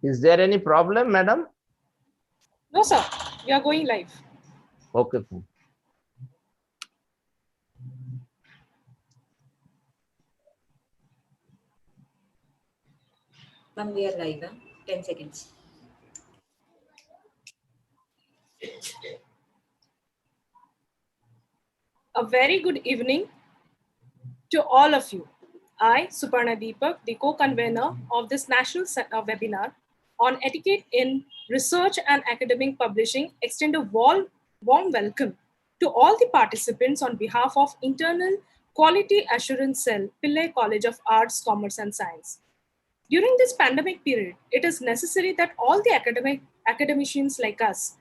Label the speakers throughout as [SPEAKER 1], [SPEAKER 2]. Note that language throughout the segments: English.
[SPEAKER 1] Is there any problem, madam?
[SPEAKER 2] No, sir. We are going live.
[SPEAKER 1] Okay.
[SPEAKER 3] Ma'am, we are live. 10 seconds.
[SPEAKER 2] A very good evening to all of you. I, Suparna Deepak, the co-convener of this national webinar on etiquette in research and academic publishing, extend a warm welcome to all the participants on behalf of Internal Quality Assurance Cell, Pillai College of Arts, Commerce and Science. During this pandemic period, it is necessary that all the academicians like us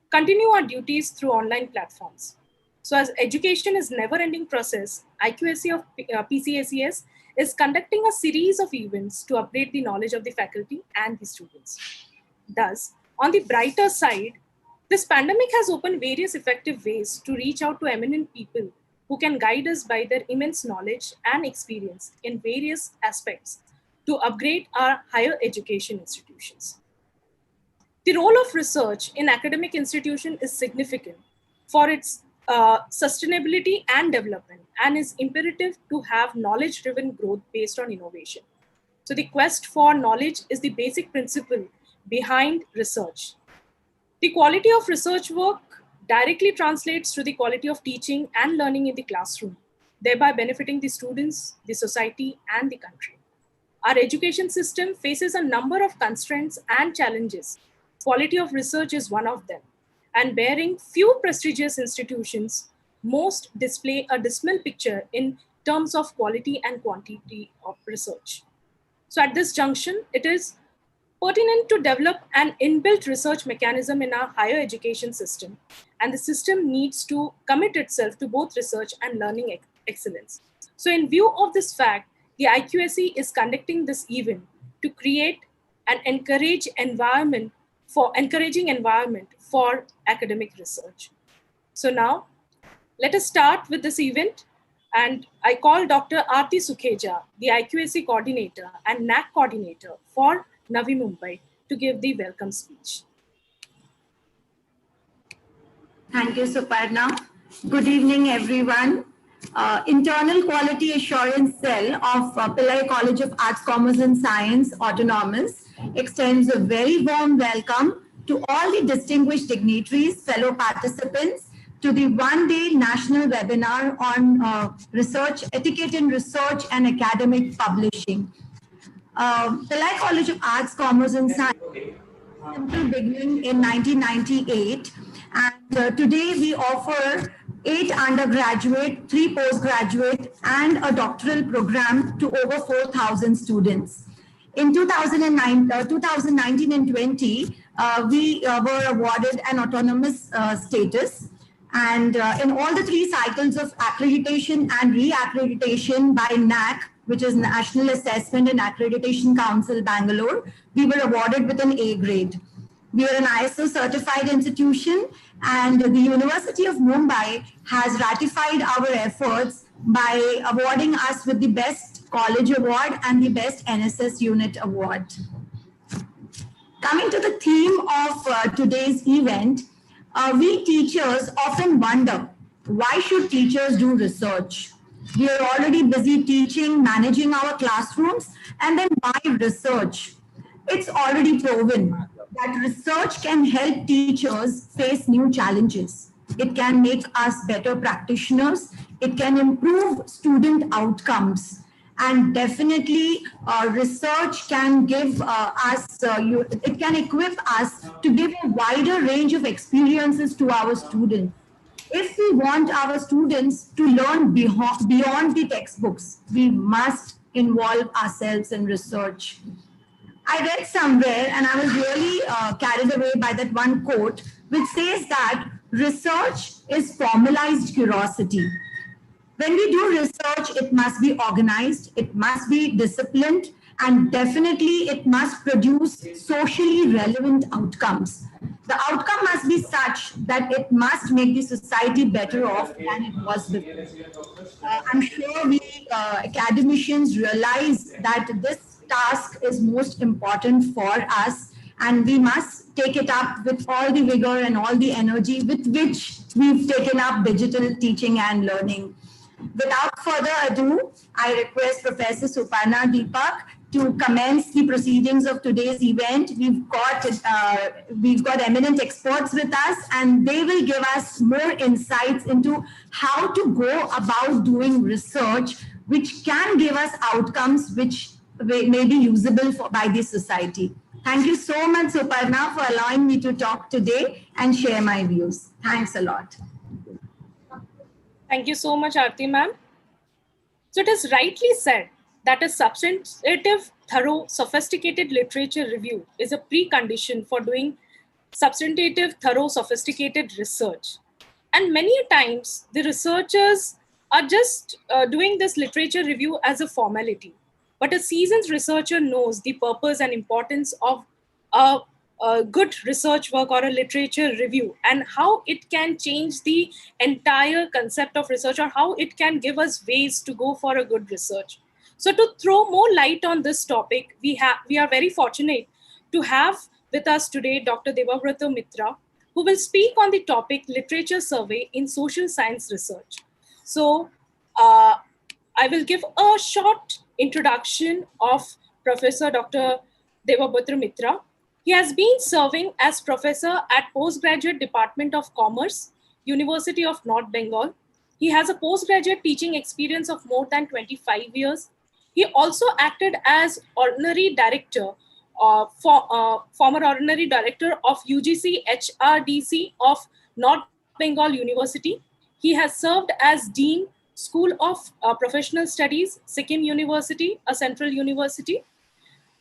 [SPEAKER 2] continue our duties through online platforms. So as education is never-ending process, IQAC of PCACS is conducting a series of events to update the knowledge of the faculty and the students. Thus, on the brighter side, this pandemic has opened various effective ways to reach out to eminent people who can guide us by their immense knowledge and experience in various aspects to upgrade our higher education institutions. The role of research in academic institution is significant for its sustainability and development, and is imperative to have knowledge-driven growth based on innovation. So the quest for knowledge is the basic principle behind research. The quality of research work directly translates to the quality of teaching and learning in the classroom, thereby benefiting the students, the society, and the country. Our education system faces a number of constraints and challenges. Quality of research is one of them. And bearing few prestigious institutions, most display a dismal picture in terms of quality and quantity of research. So at this junction, it is pertinent to develop an inbuilt research mechanism in our higher education system, and the system needs to commit itself to both research and learning excellence. So in view of this fact, the IQAC is conducting this event to create an encouraging environment for academic research. So now, let us start with this event, and I call Dr. Aarti Sukheja, the IQAC coordinator and NAC coordinator for Navi Mumbai, to give the welcome speech.
[SPEAKER 4] Thank you, Suparna. Good evening, everyone. Internal Quality Assurance Cell of Pillai College of Arts, Commerce and Science, Autonomous, extends a very warm welcome to all the distinguished dignitaries, fellow participants, to the one-day national webinar on research, etiquette in research and academic publishing. Pillai College of Arts, Commerce and Science beginning in 1998, and today we offer 8 undergraduate, 3 postgraduate, and a doctoral program to over 4,000 students. In 2019 and 20, we were awarded an autonomous status. And in all the 3 cycles of accreditation and re-accreditation by NAC, which is National Assessment and Accreditation Council, Bangalore, we were awarded with an A grade. We are an ISO certified institution, and the University of Mumbai has ratified our efforts by awarding us with the Best College Award and the Best NSS Unit Award. Coming to the theme of today's event, we teachers often wonder, why should teachers do research? We are already busy teaching, managing our classrooms, and then why research? It's already proven that research can help teachers face new challenges. It can make us better practitioners. It can improve student outcomes. And definitely research can give it can equip us to give a wider range of experiences to our students. If we want our students to learn beyond the textbooks, we must involve ourselves in research. I read somewhere, and I was really carried away by that one quote, which says that research is formalized curiosity. When we do research, it must be organized, it must be disciplined, and definitely it must produce socially relevant outcomes. The outcome must be such that it must make the society better off than it was before. I'm sure we academicians realize that this task is most important for us, and we must take it up with all the vigor and all the energy with which we've taken up digital teaching and learning. Without further ado, I request Professor Suparna Deepak to commence the proceedings of today's event. We've got eminent experts with us, and they will give us more insights into how to go about doing research, which can give us outcomes which may be usable by the society. Thank you so much, Suparna, for allowing me to talk today and share my views. Thanks a lot.
[SPEAKER 2] Thank you so much, Aarti ma'am. So it is rightly said that a substantive, thorough, sophisticated literature review is a precondition for doing substantive, thorough, sophisticated research. And many times, the researchers are just doing this literature review as a formality. But a seasoned researcher knows the purpose and importance of a good research work or a literature review, and how it can change the entire concept of research, or how it can give us ways to go for a good research. So to throw more light on this topic, we are very fortunate to have with us today Dr. Debabrata Mitra, who will speak on the topic literature survey in social science research. So I will give a short introduction of Professor Dr. Debabrata Mitra. He has been serving as professor at Postgraduate Department of Commerce, University of North Bengal. He has a postgraduate teaching experience of more than 25 years. He also acted as ordinary director, former ordinary director of UGC HRDC of North Bengal University. He has served as Dean, School of Professional Studies, Sikkim University, a central university.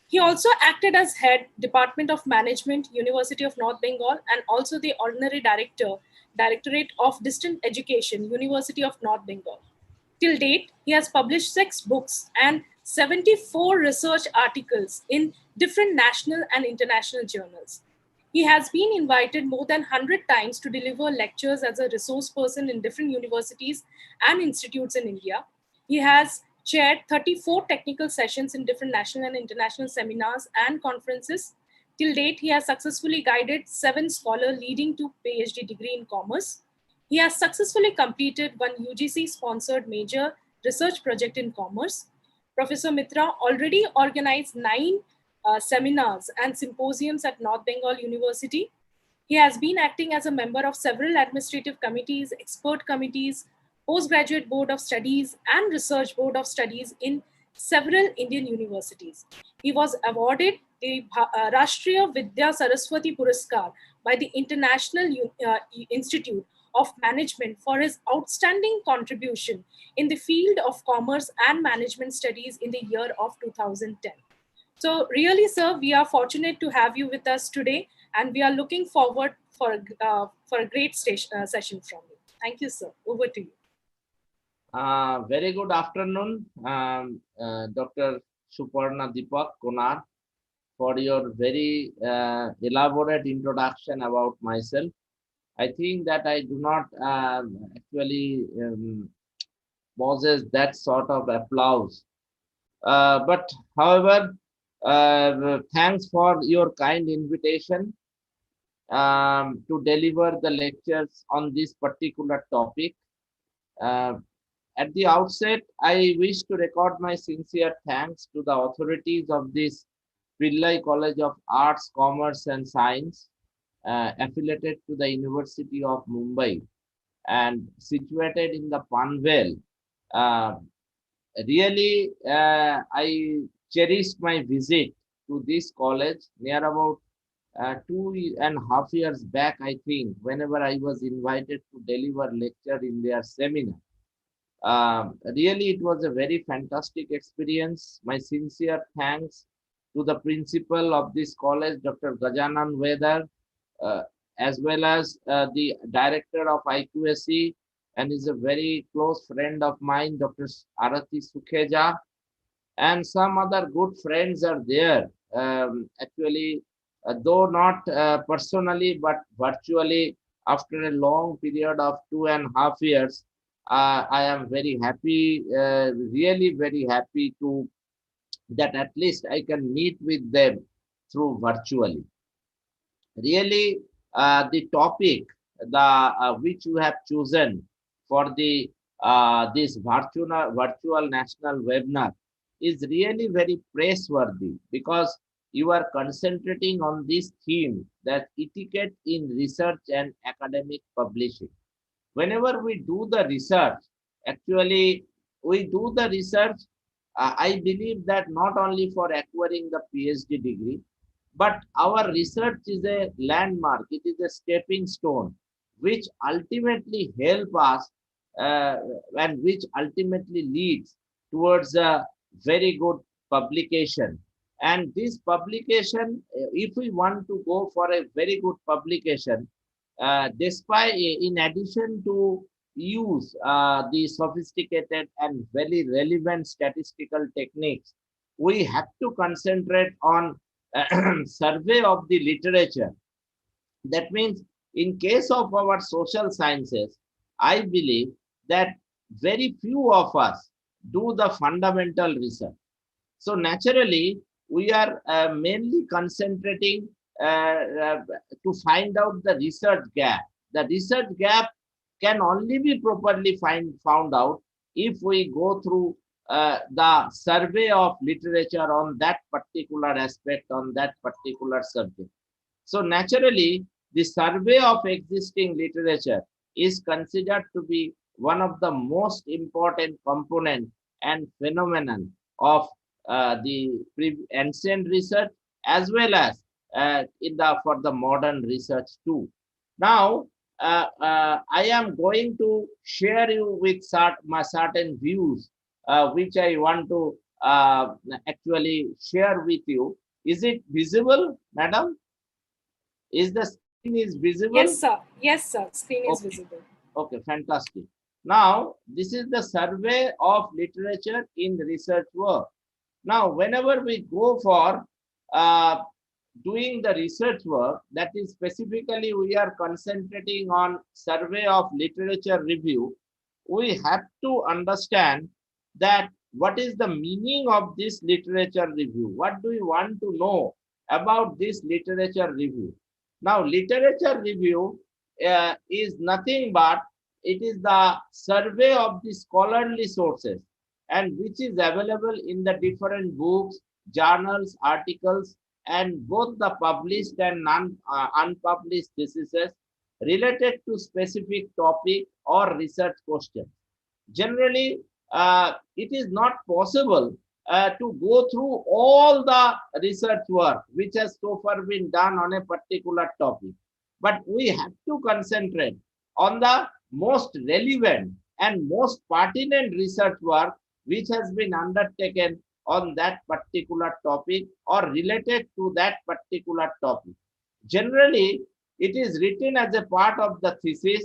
[SPEAKER 2] He also acted as head, Department of Management, University of North Bengal, and also the ordinary director, Directorate of Distant Education, University of North Bengal. Till date, he has published 6 books and 74 research articles in different national and international journals. He has been invited more than 100 times to deliver lectures as a resource person in different universities and institutes in India. He has chaired 34 technical sessions in different national and international seminars and conferences. Till date, he has successfully guided 7 scholars leading to PhD degree in commerce. He has successfully completed one UGC-sponsored major research project in commerce. Professor Mitra already organized 9 seminars and symposiums at North Bengal University. He has been acting as a member of several administrative committees, expert committees, postgraduate board of studies, and research board of studies in several Indian universities. He was awarded the Rashtriya Vidya Saraswati Puraskar by the International Institute of Management for his outstanding contribution in the field of commerce and management studies in the year of 2010. So really, sir, we are fortunate to have you with us today, and we are looking forward for a great session from you. Thank you, sir. Over to you.
[SPEAKER 1] Very good afternoon, Dr. Suparna Deepak Konar, for your very elaborate introduction about myself. I think that I do not actually possess that sort of applause. But however, thanks for your kind invitation to deliver the lectures on this particular topic. At the outset, I wish to record my sincere thanks to the authorities of this Pillai College of Arts, Commerce and Science, affiliated to the University of Mumbai and situated in the Panvel. Really, I cherished my visit to this college near about 2.5 years back, I think, whenever I was invited to deliver lecture in their seminar. Really, it was a very fantastic experience. My sincere thanks to the principal of this college, Dr. Gajanan Vedar, as well as the director of IQSE, and is a very close friend of mine, Dr. Arati Sukheja, and some other good friends are there. Actually, though not personally, but virtually, after a long period of 2.5 years, I am very happy, really very happy to that at least I can meet with them through virtually. Really, the topic which you have chosen for the this virtual national webinar is really very praiseworthy, because you are concentrating on this theme, that etiquette in research and academic publishing. Whenever we do the research, actually we do the research, I believe that not only for acquiring the PhD degree, but our research is a landmark, it is a stepping stone, which ultimately help us uh, and which ultimately leads towards a very good publication. And this publication, if we want to go for a very good publication, despite in addition to use the sophisticated and very relevant statistical techniques, we have to concentrate on survey of the literature. That means in case of our social sciences, I believe that very few of us do the fundamental research. So naturally, we are mainly concentrating to find out the research gap. The research gap can only be properly found out if we go through the survey of literature on that particular aspect, on that particular subject. So naturally, the survey of existing literature is considered to be one of the most important component and phenomenon of the ancient research, as well as for the modern research too. Now, I am going to share you with my certain views, which I want to actually share with you. Is it visible, madam? Is the screen is visible?
[SPEAKER 2] Yes, sir. Yes, sir. Screen is
[SPEAKER 1] Okay.
[SPEAKER 2] visible.
[SPEAKER 1] Okay, fantastic. Now, this is the survey of literature in research work. Now, whenever we go for uh, doing the research work, that is specifically we are concentrating on survey of literature review, we have to understand that what is the meaning of this literature review? What do we want to know about this literature review? Now, literature review is nothing but it is the survey of the scholarly sources, and which is available in the different books, journals, articles, and both the published and unpublished theses related to specific topic or research question. Generally, it is not possible to go through all the research work which has so far been done on a particular topic, but we have to concentrate on the most relevant and most pertinent research work which has been undertaken on that particular topic or related to that particular topic. Generally, it is written as a part of the thesis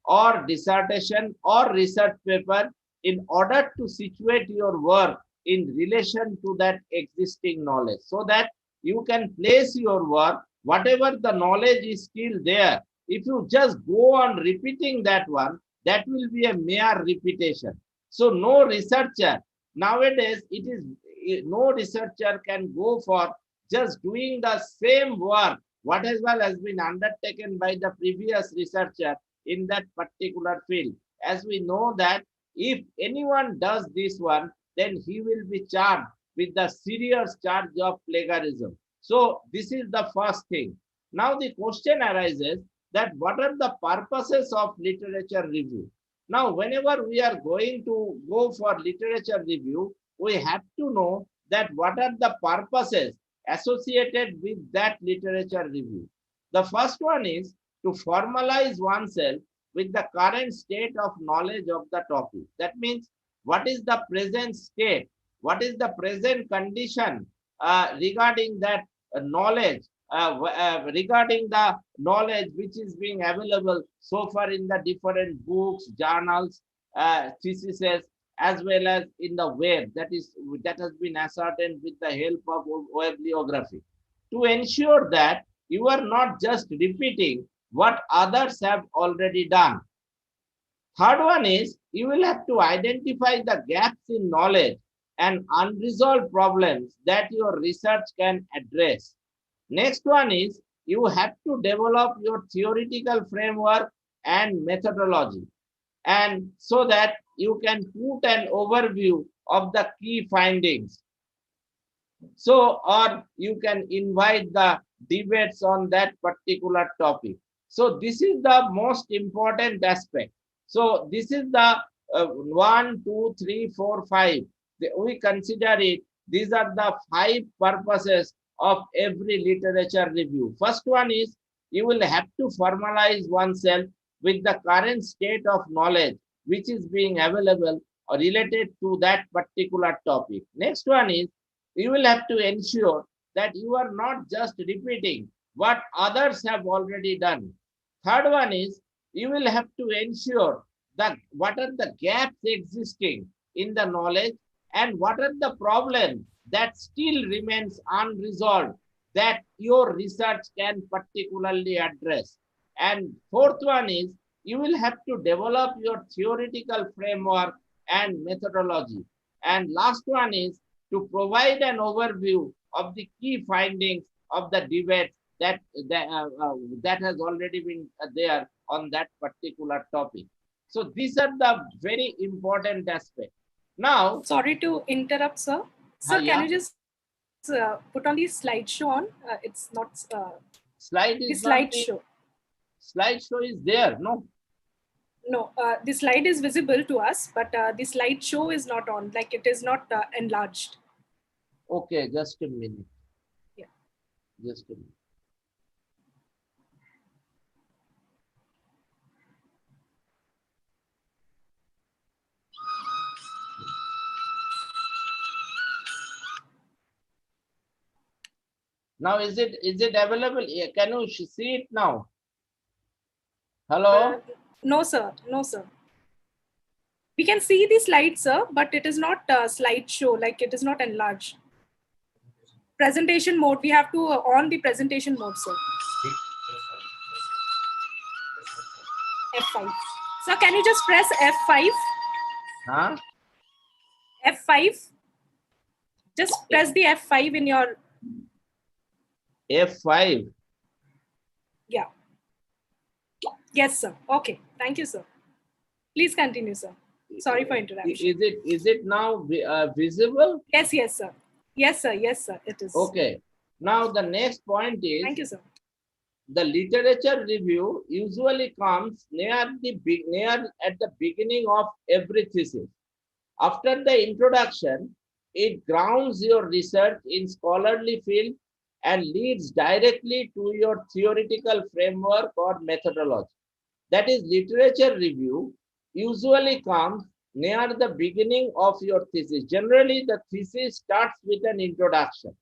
[SPEAKER 1] or dissertation or research paper in order to situate your work in relation to that existing knowledge, so that you can place your work, whatever the knowledge is still there. If you just go on repeating that one, that will be a mere repetition. So no researcher nowadays, it is no researcher can go for just doing the same work what as well has been undertaken by the previous researcher in that particular field. As we know that if anyone does this one, then he will be charged with the serious charge of plagiarism. So this is the first thing. Now the question arises that what are the purposes of literature review? Now, whenever we are going to go for literature review, we have to know that what are the purposes associated with that literature review. The first one is to formalize oneself with the current state of knowledge of the topic. That means what is the present state, what is the present condition regarding that knowledge, regarding the knowledge which is being available so far in the different books, journals, theses, as well as in the web, that has been ascertained with the help of bibliography, to ensure that you are not just repeating what others have already done. Third one is you will have to identify the gaps in knowledge and unresolved problems that your research can address. Next one is you have to develop your theoretical framework and methodology, and so that you can put an overview of the key findings. So, or you can invite the debates on that particular topic. So this is the most important aspect. So this is the 1, 2, 3, 4, 5. We consider it. These are the 5 purposes of every literature review. First one is you will have to formalize oneself with the current state of knowledge which is being available or related to that particular topic. Next one is you will have to ensure that you are not just repeating what others have already done. Third one is you will have to ensure that what are the gaps existing in the knowledge and what are the problems that still remains unresolved that your research can particularly address. And fourth one is you will have to develop your theoretical framework and methodology. And last one is to provide an overview of the key findings of the debate that has already been there on that particular topic. So these are the very important aspects. Now,
[SPEAKER 2] sorry to interrupt, sir. Sir,
[SPEAKER 1] yeah.
[SPEAKER 2] can you just put on the slideshow on? It's not
[SPEAKER 1] slide is
[SPEAKER 2] the slideshow.
[SPEAKER 1] Slideshow is there, no?
[SPEAKER 2] No, the slide is visible to us, but the slideshow is not on, like it is not enlarged.
[SPEAKER 1] Okay, just a minute.
[SPEAKER 2] Yeah.
[SPEAKER 1] Just a minute. Now, is it available? Can you see it now? Hello?
[SPEAKER 2] No, sir. No, sir. We can see the slide, sir, but it is not slideshow, like it is not enlarged. Presentation mode, we have to on the presentation mode, sir. F5. Sir, can you just press F5?
[SPEAKER 1] Huh?
[SPEAKER 2] F5. Just press the F5 in your...
[SPEAKER 1] F5.
[SPEAKER 2] Yeah. Yes, sir. Okay. Thank you, sir. Please continue, sir. Sorry for interruption.
[SPEAKER 1] Is it now visible?
[SPEAKER 2] Yes, yes, sir. Yes, sir. Yes, sir. It is.
[SPEAKER 1] Okay. Now the next point is.
[SPEAKER 2] Thank you, sir.
[SPEAKER 1] The literature review usually comes near at the beginning of every thesis. After the introduction, it grounds your research in scholarly field and leads directly to your theoretical framework or methodology. That is, literature review usually comes near the beginning of your thesis. Generally, the thesis starts with an introduction.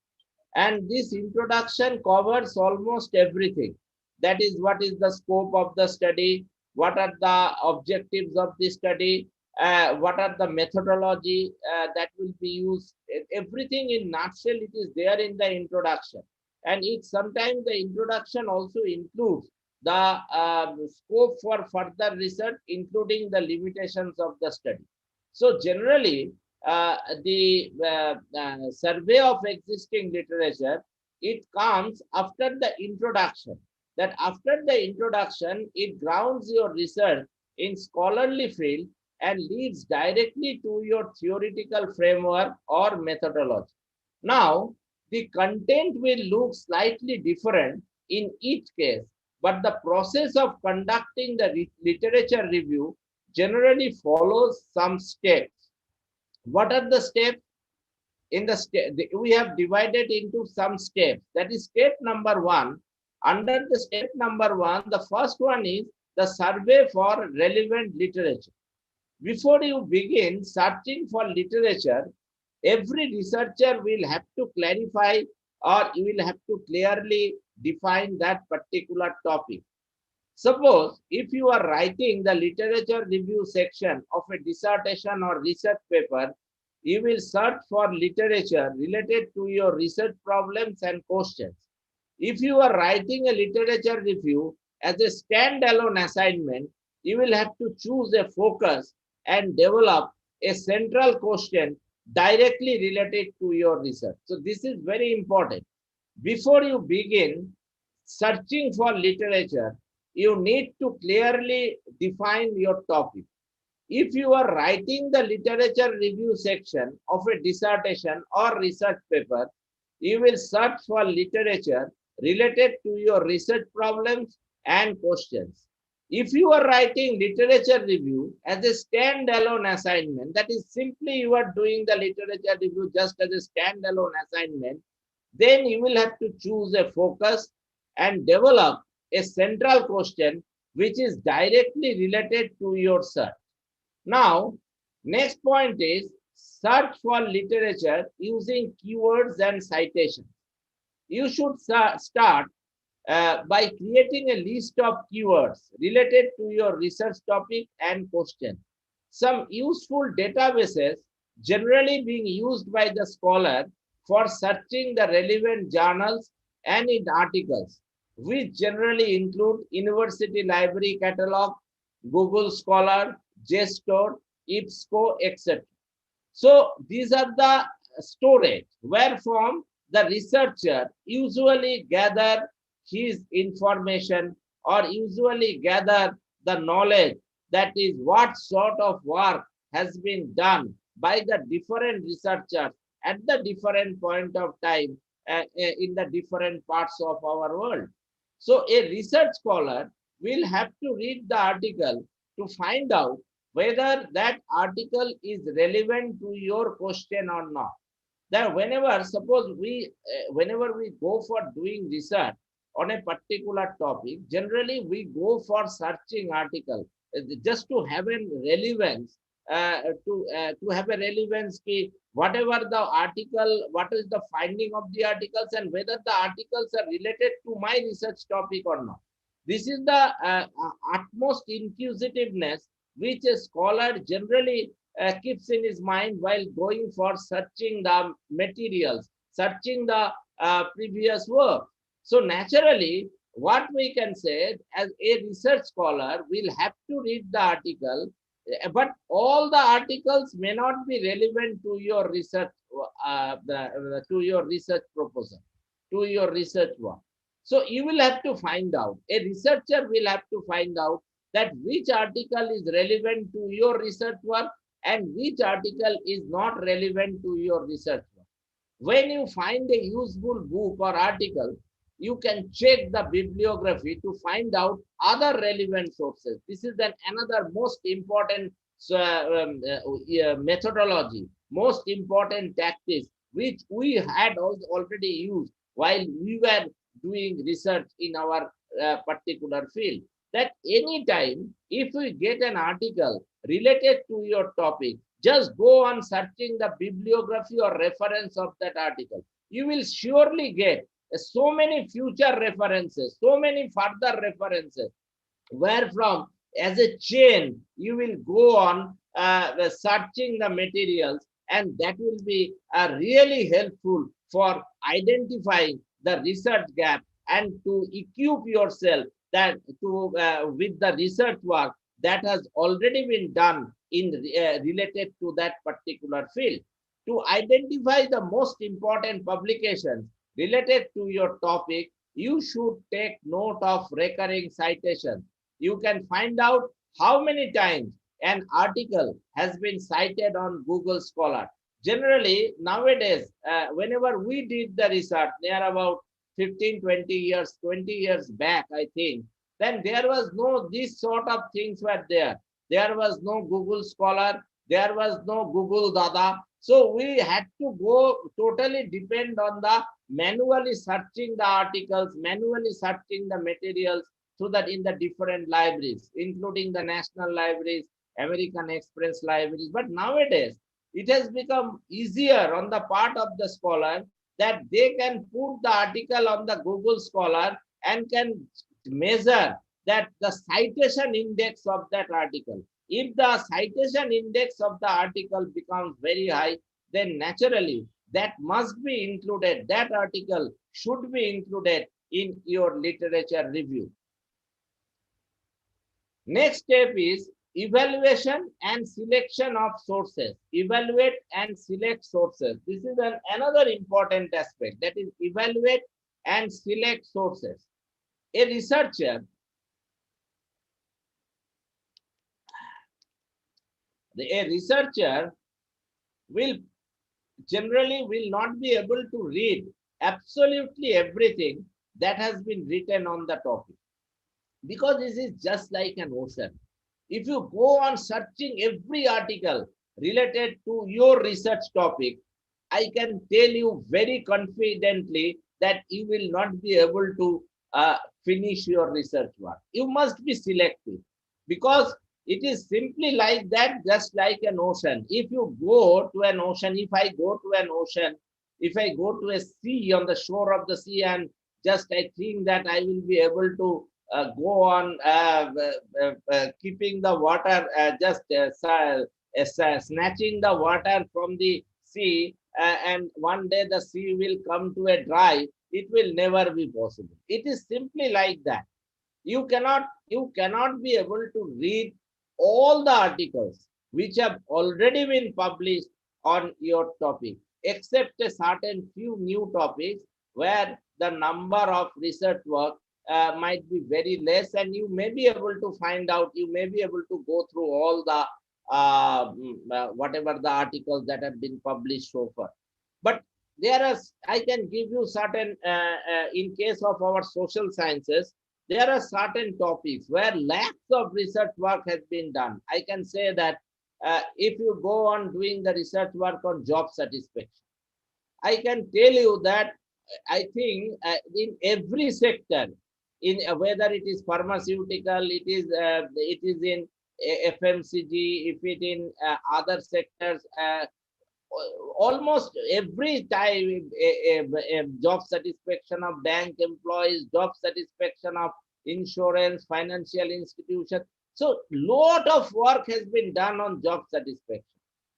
[SPEAKER 1] And this introduction covers almost everything. That is, what is the scope of the study, what are the objectives of the study, what are the methodology that will be used. Everything in nutshell, it is there in the introduction. And sometimes the introduction also includes the scope for further research, including the limitations of the study. So generally, the survey of existing literature, it comes after the introduction. That after the introduction, it grounds your research in scholarly field and leads directly to your theoretical framework or methodology. Now, the content will look slightly different in each case, but the process of conducting the literature review generally follows some steps. What are the steps? We have divided into some steps. That is step number 1. Under the step number 1, the first one is the survey for relevant literature. Before you begin searching for literature, every researcher will have to clarify, or you will have to clearly define that particular topic. Suppose if you are writing the literature review section of a dissertation or research paper, you will search for literature related to your research problems and questions. If you are writing a literature review as a standalone assignment, you will have to choose a focus and develop a central question directly related to your research. So this is very important. Before you begin searching for literature, you need to clearly define your topic. If you are writing the literature review section of a dissertation or research paper, you will search for literature related to your research problems and questions. If you are writing literature review as a standalone assignment, that is simply you are doing the literature review just as a standalone assignment, then you will have to choose a focus and develop a central question which is directly related to your search. Now, next point is search for literature using keywords and citations. You should start by creating a list of keywords related to your research topic and question. Some useful databases generally being used by the scholar for searching the relevant journals and in articles, which generally include University Library Catalog, Google Scholar, JSTOR, IPSCO, etc. So these are the storage where from the researcher usually gather his information or usually gather the knowledge, that is what sort of work has been done by the different researchers at the different point of time in the different parts of our world. So a research scholar will have to read the article to find out whether that article is relevant to your question or not. That whenever, suppose whenever we go for doing research on a particular topic, generally we go for searching article just to have a relevance, to have a relevance key, whatever the article, what is the finding of the articles and whether the articles are related to my research topic or not. This is the utmost inquisitiveness which a scholar generally keeps in his mind while going for searching the materials, searching the previous work. So naturally, what we can say as a research scholar will have to read the article, but all the articles may not be relevant to your research, to your research proposal, to your research work. So you will have to find out, a researcher will have to find out that which article is relevant to your research work and which article is not relevant to your research work. When you find a useful book or article, you can check the bibliography to find out other relevant sources. This is another most important methodology, most important tactics, which we had already used while we were doing research in our particular field. That anytime, if we get an article related to your topic, just go on searching the bibliography or reference of that article. You will surely get so many future references, so many further references, where from as a chain, you will go on searching the materials, and that will be really helpful for identifying the research gap and to equip yourself that to with the research work that has already been done in related to that particular field. To identify the most important publications related to your topic, you should take note of recurring citations. You can find out how many times an article has been cited on Google Scholar. Generally, nowadays, whenever we did the research, near about 15, 20 years back, I think, then there was no, these sort of things were there. There was no Google Scholar, there was no Google Dada. So we had to go totally depend on the manually searching the articles, manually searching the materials, so that in the different libraries, including the national libraries, American Express libraries. But nowadays, it has become easier on the part of the scholar that they can put the article on the Google Scholar and can measure that the citation index of that article. If the citation index of the article becomes very high, then naturally that must be included. That article should be included in your literature review. Next step is evaluation and selection of sources. Evaluate and select sources. This is another important aspect, that is evaluate and select sources. A researcher, will generally will not be able to read absolutely everything that has been written on the topic, because this is just like an ocean. If you go on searching every article related to your research topic, I can tell you very confidently that you will not be able to finish your research work. You must be selective, because it is simply like that, just like an ocean. If you go to an ocean, if I go to an ocean, if I go to a sea, on the shore of the sea, and just I think that I will be able to go on keeping the water, snatching the water from the sea, and one day the sea will come to a dry, it will never be possible. It is simply like that. You cannot be able to read all the articles which have already been published on your topic, except a certain few new topics where the number of research work might be very less, and you may be able to find out, you may be able to go through all the whatever the articles that have been published so far. But there are, I can give you certain, in case of our social sciences, there are certain topics where lakhs of research work has been done. I can say that if you go on doing the research work on job satisfaction, I can tell you that I think in every sector, in whether it is pharmaceutical, it is in FMCG, if it in other sectors, almost every time a job satisfaction of bank employees, job satisfaction of insurance, financial institutions. So lot of work has been done on job satisfaction.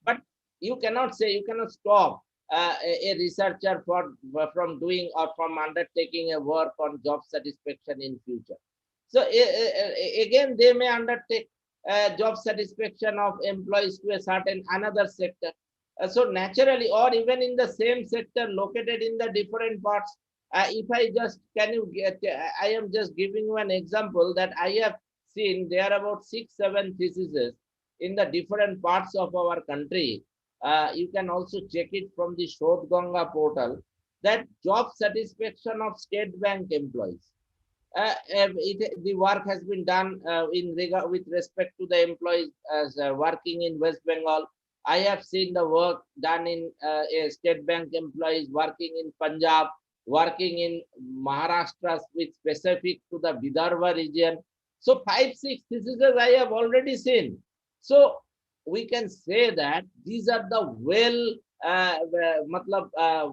[SPEAKER 1] But you cannot say, you cannot stop a researcher from doing or from undertaking a work on job satisfaction in future. So again, they may undertake job satisfaction of employees to a certain another sector. So naturally, or even in the same sector located in the different parts, if I just, can you get, I am just giving you an example that I have seen there are about 6-7 theses in the different parts of our country. You can also check it from the Shodh Ganga portal, that job satisfaction of state bank employees. The work has been done in regard with respect to the employees working in West Bengal. I have seen the work done in state bank employees working in Punjab, working in Maharashtra, with specific to the Vidarbha region. So 5-6 theses I have already seen. So we can say that these are the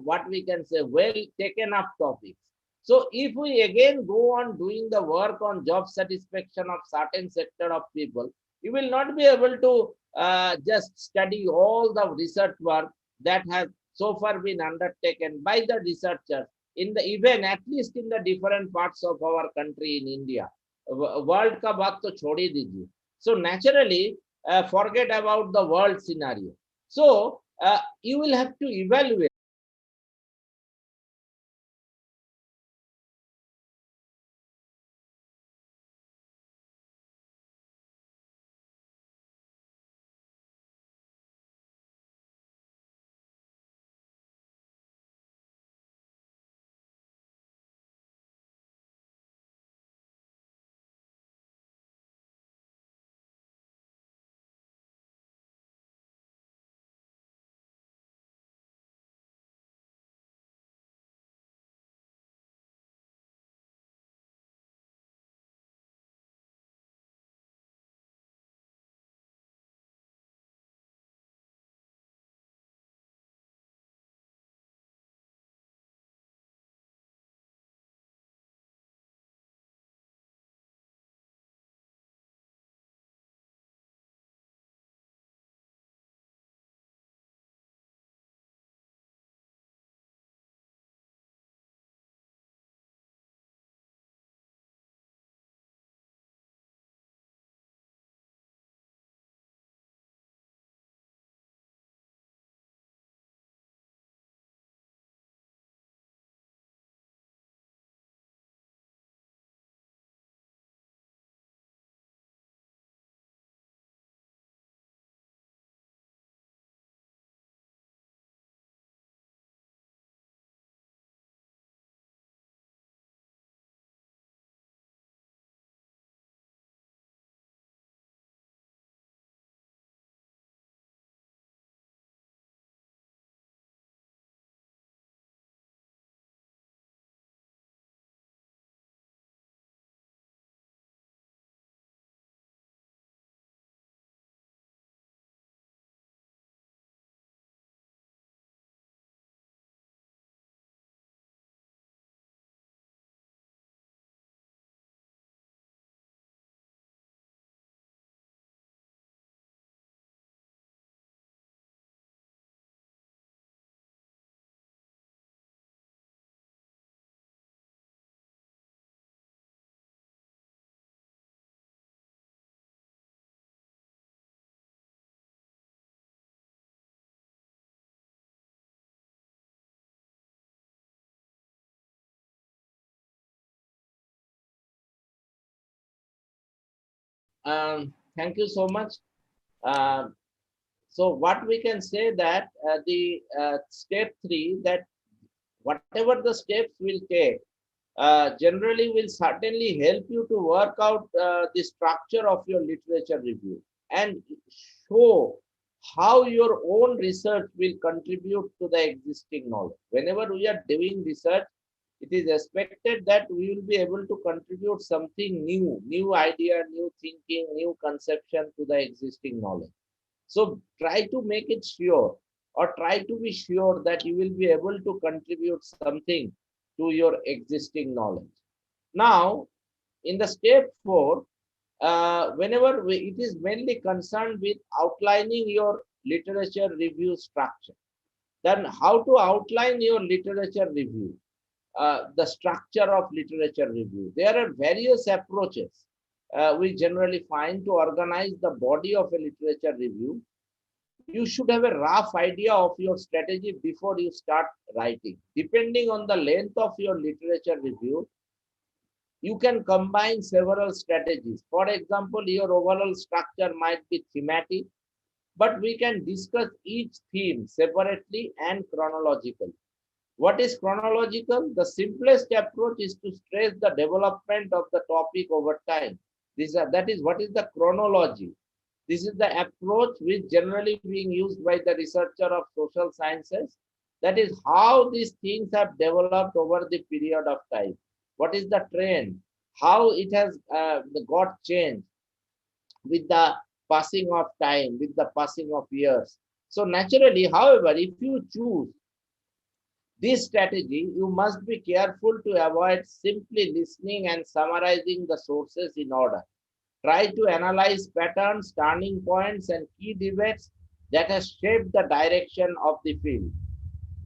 [SPEAKER 1] what we can say, well taken up topics. So if we again go on doing the work on job satisfaction of certain sector of people, you will not be able to just study all the research work that has so far been undertaken by the researchers in the, even at least in the different parts of our country in India. World ka baat to chhodi dijiye. So naturally, forget about the world scenario. So you will have to evaluate Thank you so much. Um, so what we can say that the step 3, that whatever the steps will take, generally will certainly help you to work out the structure of your literature review and show how your own research will contribute to the existing knowledge. Whenever we are doing research, it is expected that we will be able to contribute something new, new idea, new thinking, new conception to the existing knowledge. So try to make it sure, or try to be sure that you will be able to contribute something to your existing knowledge. Now, in the step 4, it is mainly concerned with outlining your literature review structure. Then how to outline your literature review, the structure of literature review. There are various approaches we generally find to organize the body of a literature review. You should have a rough idea of your strategy before you start writing. Depending on the length of your literature review, you can combine several strategies. For example, your overall structure might be thematic, but we can discuss each theme separately and chronologically. What is chronological? The simplest approach is to stress the development of the topic over time. That is what is the chronology. This is the approach which generally being used by the researcher of social sciences. That is how these things have developed over the period of time. What is the trend? How it has got changed with the passing of time, with the passing of years. So naturally, however, if you choose this strategy, you must be careful to avoid simply listening and summarizing the sources in order. Try to analyze patterns, turning points, and key debates that have shaped the direction of the field.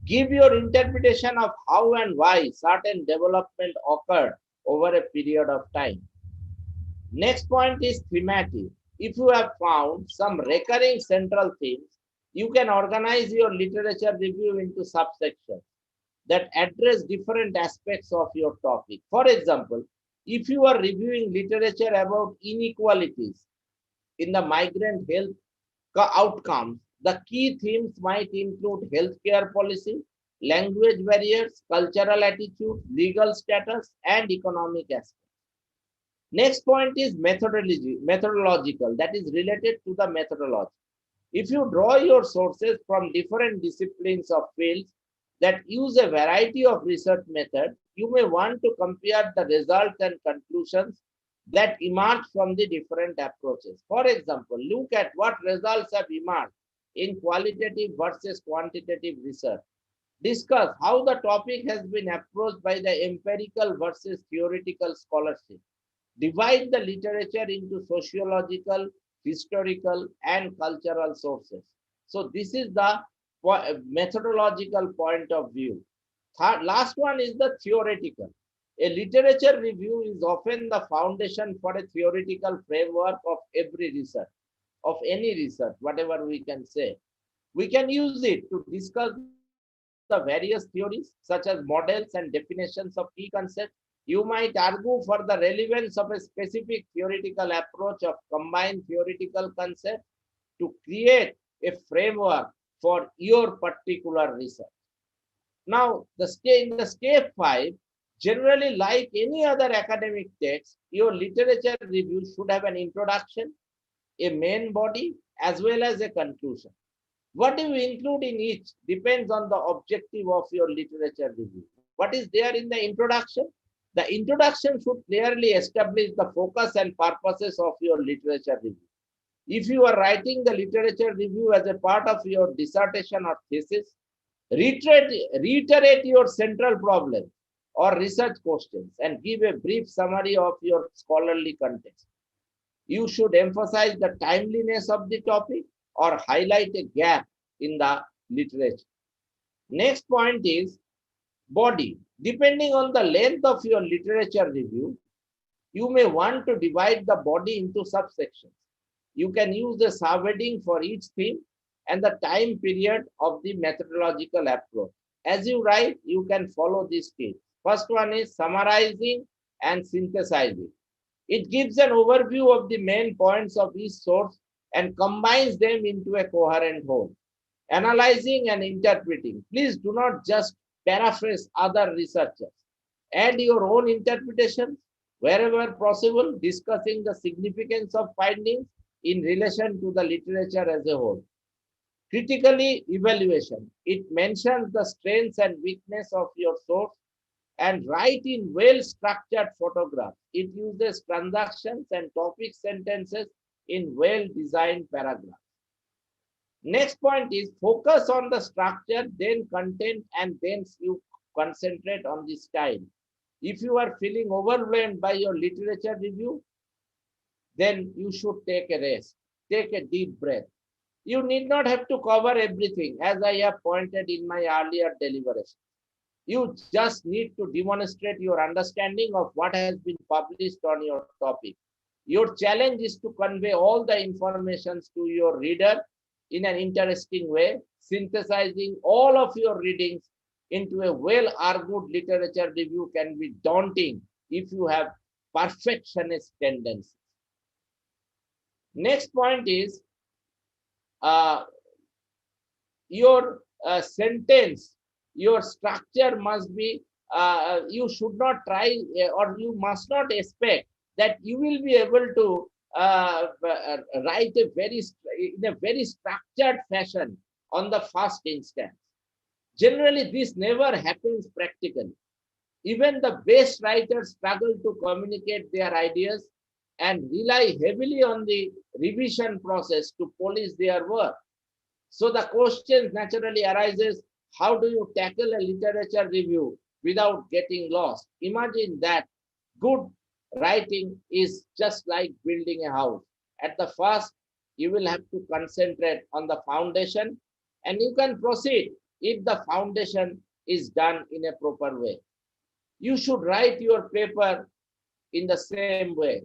[SPEAKER 1] Give your interpretation of how and why certain development occurred over a period of time. Next point is thematic. If you have found some recurring central themes, you can organize your literature review into subsections that address different aspects of your topic. For example, if you are reviewing literature about inequalities in the migrant health outcomes, the key themes might include healthcare policy, language barriers, cultural attitude, legal status, and economic aspects. Next point is methodological, that is related to the methodology. If you draw your sources from different disciplines of fields that use a variety of research methods, you may want to compare the results and conclusions that emerge from the different approaches. For example, look at what results have emerged in qualitative versus quantitative research. Discuss how the topic has been approached by the empirical versus theoretical scholarship. Divide the literature into sociological, historical, and cultural sources. So this is the methodological point of view. Last one is the theoretical. A literature review is often the foundation for a theoretical framework of every research, of any research, whatever we can say. We can use it to discuss the various theories, such as models and definitions of key concepts. You might argue for the relevance of a specific theoretical approach of combined theoretical concepts to create a framework for your particular research. Now, in the step 5, generally like any other academic text, your literature review should have an introduction, a main body, as well as a conclusion. What you include in each depends on the objective of your literature review. What is there in the introduction? The introduction should clearly establish the focus and purposes of your literature review. If you are writing the literature review as a part of your dissertation or thesis, reiterate your central problem or research questions and give a brief summary of your scholarly context. You should emphasize the timeliness of the topic or highlight a gap in the literature. Next point is body. Depending on the length of your literature review, you may want to divide the body into subsections. You can use the subheading for each theme and the time period of the methodological approach. As you write, you can follow these steps. First one is summarizing and synthesizing. It gives an overview of the main points of each source and combines them into a coherent whole. Analyzing and interpreting. Please do not just paraphrase other researchers. Add your own interpretations wherever possible, discussing the significance of findings in relation to the literature as a whole. Critically evaluation. It mentions the strengths and weakness of your source and write in well-structured photographs. It uses transactions and topic sentences in well-designed paragraphs. Next point is focus on the structure, then content, and then you concentrate on the style. If you are feeling overwhelmed by your literature review, then you should take a rest, take a deep breath. You need not have to cover everything, as I have pointed in my earlier deliberation. You just need to demonstrate your understanding of what has been published on your topic. Your challenge is to convey all the information to your reader in an interesting way, synthesizing all of your readings into a well-argued literature review can be daunting if you have perfectionist tendencies. Next point is your sentence, your structure must be, you should not try or you must not expect that you will be able to write in a very structured fashion on the first instance. Generally, this never happens practically. Even the best writers struggle to communicate their ideas and rely heavily on the revision process to polish their work. So the question naturally arises, how do you tackle a literature review without getting lost? Imagine that good writing is just like building a house. At the first, you will have to concentrate on the foundation, and you can proceed if the foundation is done in a proper way. You should write your paper in the same way.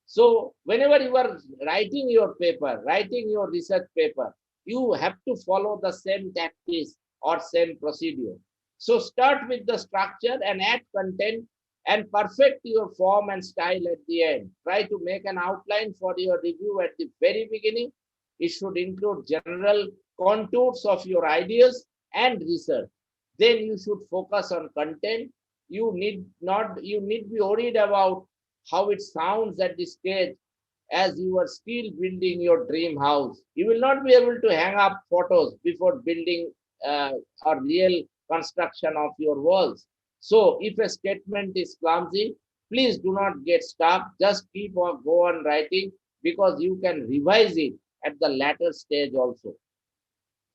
[SPEAKER 1] So whenever you are writing your paper, writing your research paper, you have to follow the same tactics or same procedure. So start with the structure and add content and perfect your form and style at the end. Try to make an outline for your review at the very beginning. It should include general contours of your ideas and research. Then you should focus on content. You need be worried about how it sounds at this stage as you are still building your dream house. You will not be able to hang up photos before building a real construction of your walls. So if a statement is clumsy, please do not get stuck. Just keep on go on writing because you can revise it at the latter stage also.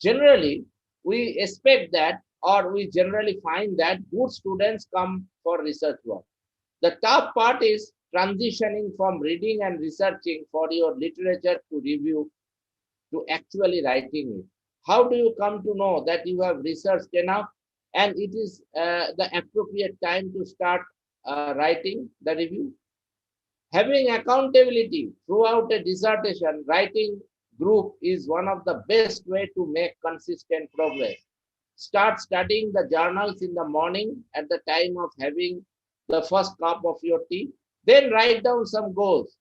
[SPEAKER 1] Generally, we expect that, or we generally find that good students come for research work. The tough part is transitioning from reading and researching for your literature to review to actually writing it. How do you come to know that you have researched enough and it is the appropriate time to start writing the review? Having accountability throughout a dissertation writing group is one of the best way to make consistent progress. Start studying the journals in the morning at the time of having the first cup of your tea. Then write down some goals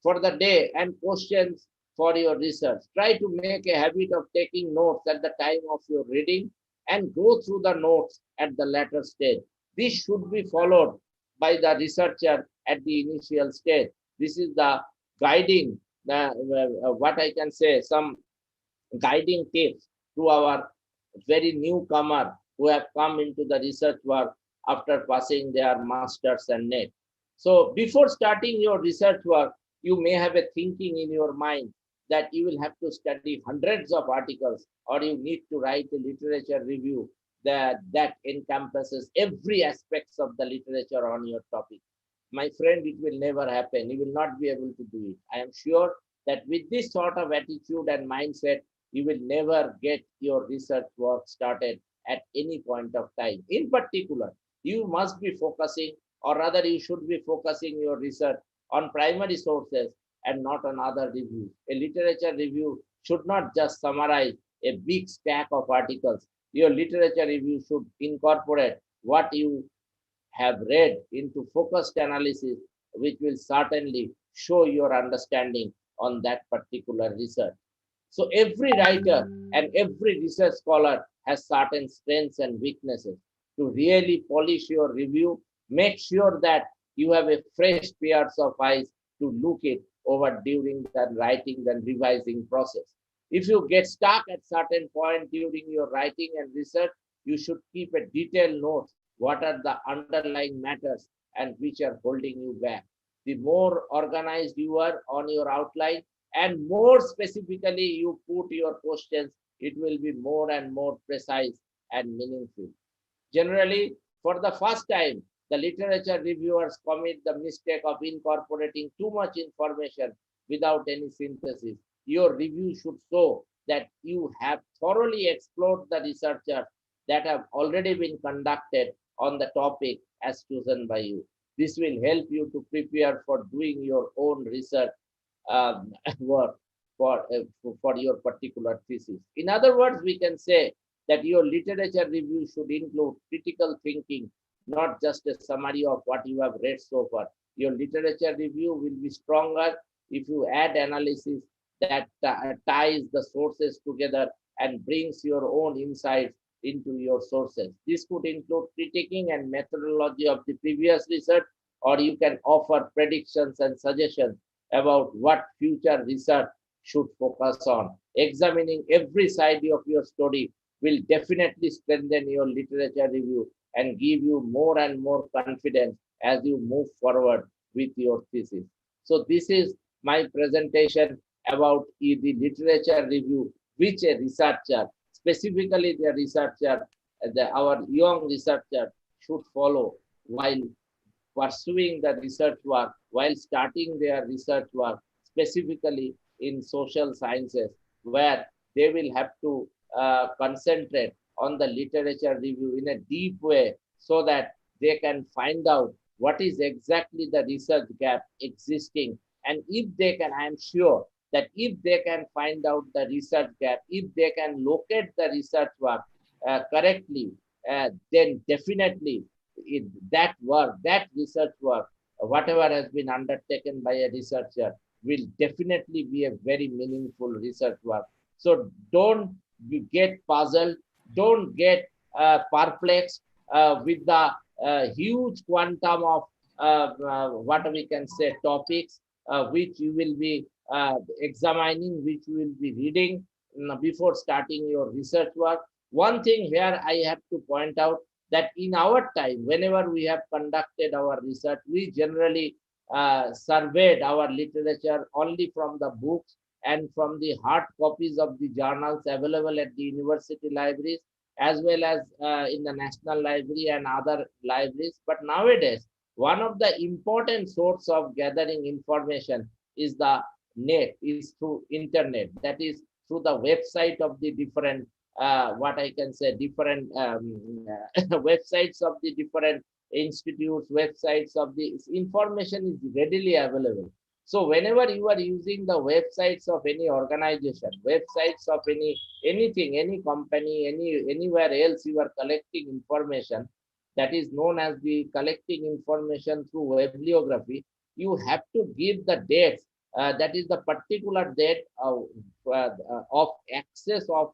[SPEAKER 1] for the day and questions for your research. Try to make a habit of taking notes at the time of your reading and go through the notes at the latter stage. This should be followed by the researcher at the initial stage. This is the guiding, what I can say, some guiding tips to our very newcomer who have come into the research work after passing their masters and net. So before starting your research work, you may have a thinking in your mind that you will have to study hundreds of articles or you need to write a literature review that encompasses every aspects of the literature on your topic. My friend, it will never happen. You will not be able to do it. I am sure that with this sort of attitude and mindset, you will never get your research work started at any point of time. In particular, you must be focusing, or rather you should be focusing your research on primary sources and not on other reviews. A literature review should not just summarize a big stack of articles. Your literature review should incorporate what you have read into focused analysis which will certainly show your understanding on that particular research. So every writer and every research scholar has certain strengths and weaknesses. To really polish your review, make sure that you have a fresh pairs of eyes to look it over during the writing and revising process. If you get stuck at certain point during your writing and research, you should keep a detailed note what are the underlying matters and which are holding you back. The more organized you are on your outline and more specifically you put your questions, it will be more and more precise and meaningful. Generally, for the first time, the literature reviewers commit the mistake of incorporating too much information without any synthesis. Your review should show that you have thoroughly explored the researchers that have already been conducted on the topic as chosen by you. This will help you to prepare for doing your own research work for your particular thesis. In other words, we can say that your literature review should include critical thinking, not just a summary of what you have read so far. Your literature review will be stronger if you add analysis that ties the sources together and brings your own insights into your sources. This could include critiquing and methodology of the previous research, or you can offer predictions and suggestions about what future research should focus on. Examining every side of your story will definitely strengthen your literature review and give you more and more confidence as you move forward with your thesis. So this is my presentation about the literature review, which a researcher, specifically the researcher, our young researcher should follow while pursuing the research work, while starting their research work, specifically in social sciences, where they will have to concentrate on the literature review in a deep way so that they can find out what is exactly the research gap existing. And if they can, I am sure that if they can find out the research gap, if they can locate the research work correctly, then definitely that work, that research work, whatever has been undertaken by a researcher, will definitely be a very meaningful research work. So don't get puzzled, don't get perplexed with the huge quantum of what we can say topics which you will be examining, which you will be reading before starting your research work. One thing here I have to point out that in our time, whenever we have conducted our research, we generally surveyed our literature only from the books and from the hard copies of the journals available at the university libraries, as well as in the National Library and other libraries. But nowadays, one of the important source of gathering information is the net, is through internet, that is through the website of the different what I can say, different websites of the different institutes, websites of the information is readily available. So whenever you are using the websites of any organization, websites of anything, any company, anywhere else you are collecting information, that is known as the collecting information through bibliography, you have to give the dates. That is the particular date of access of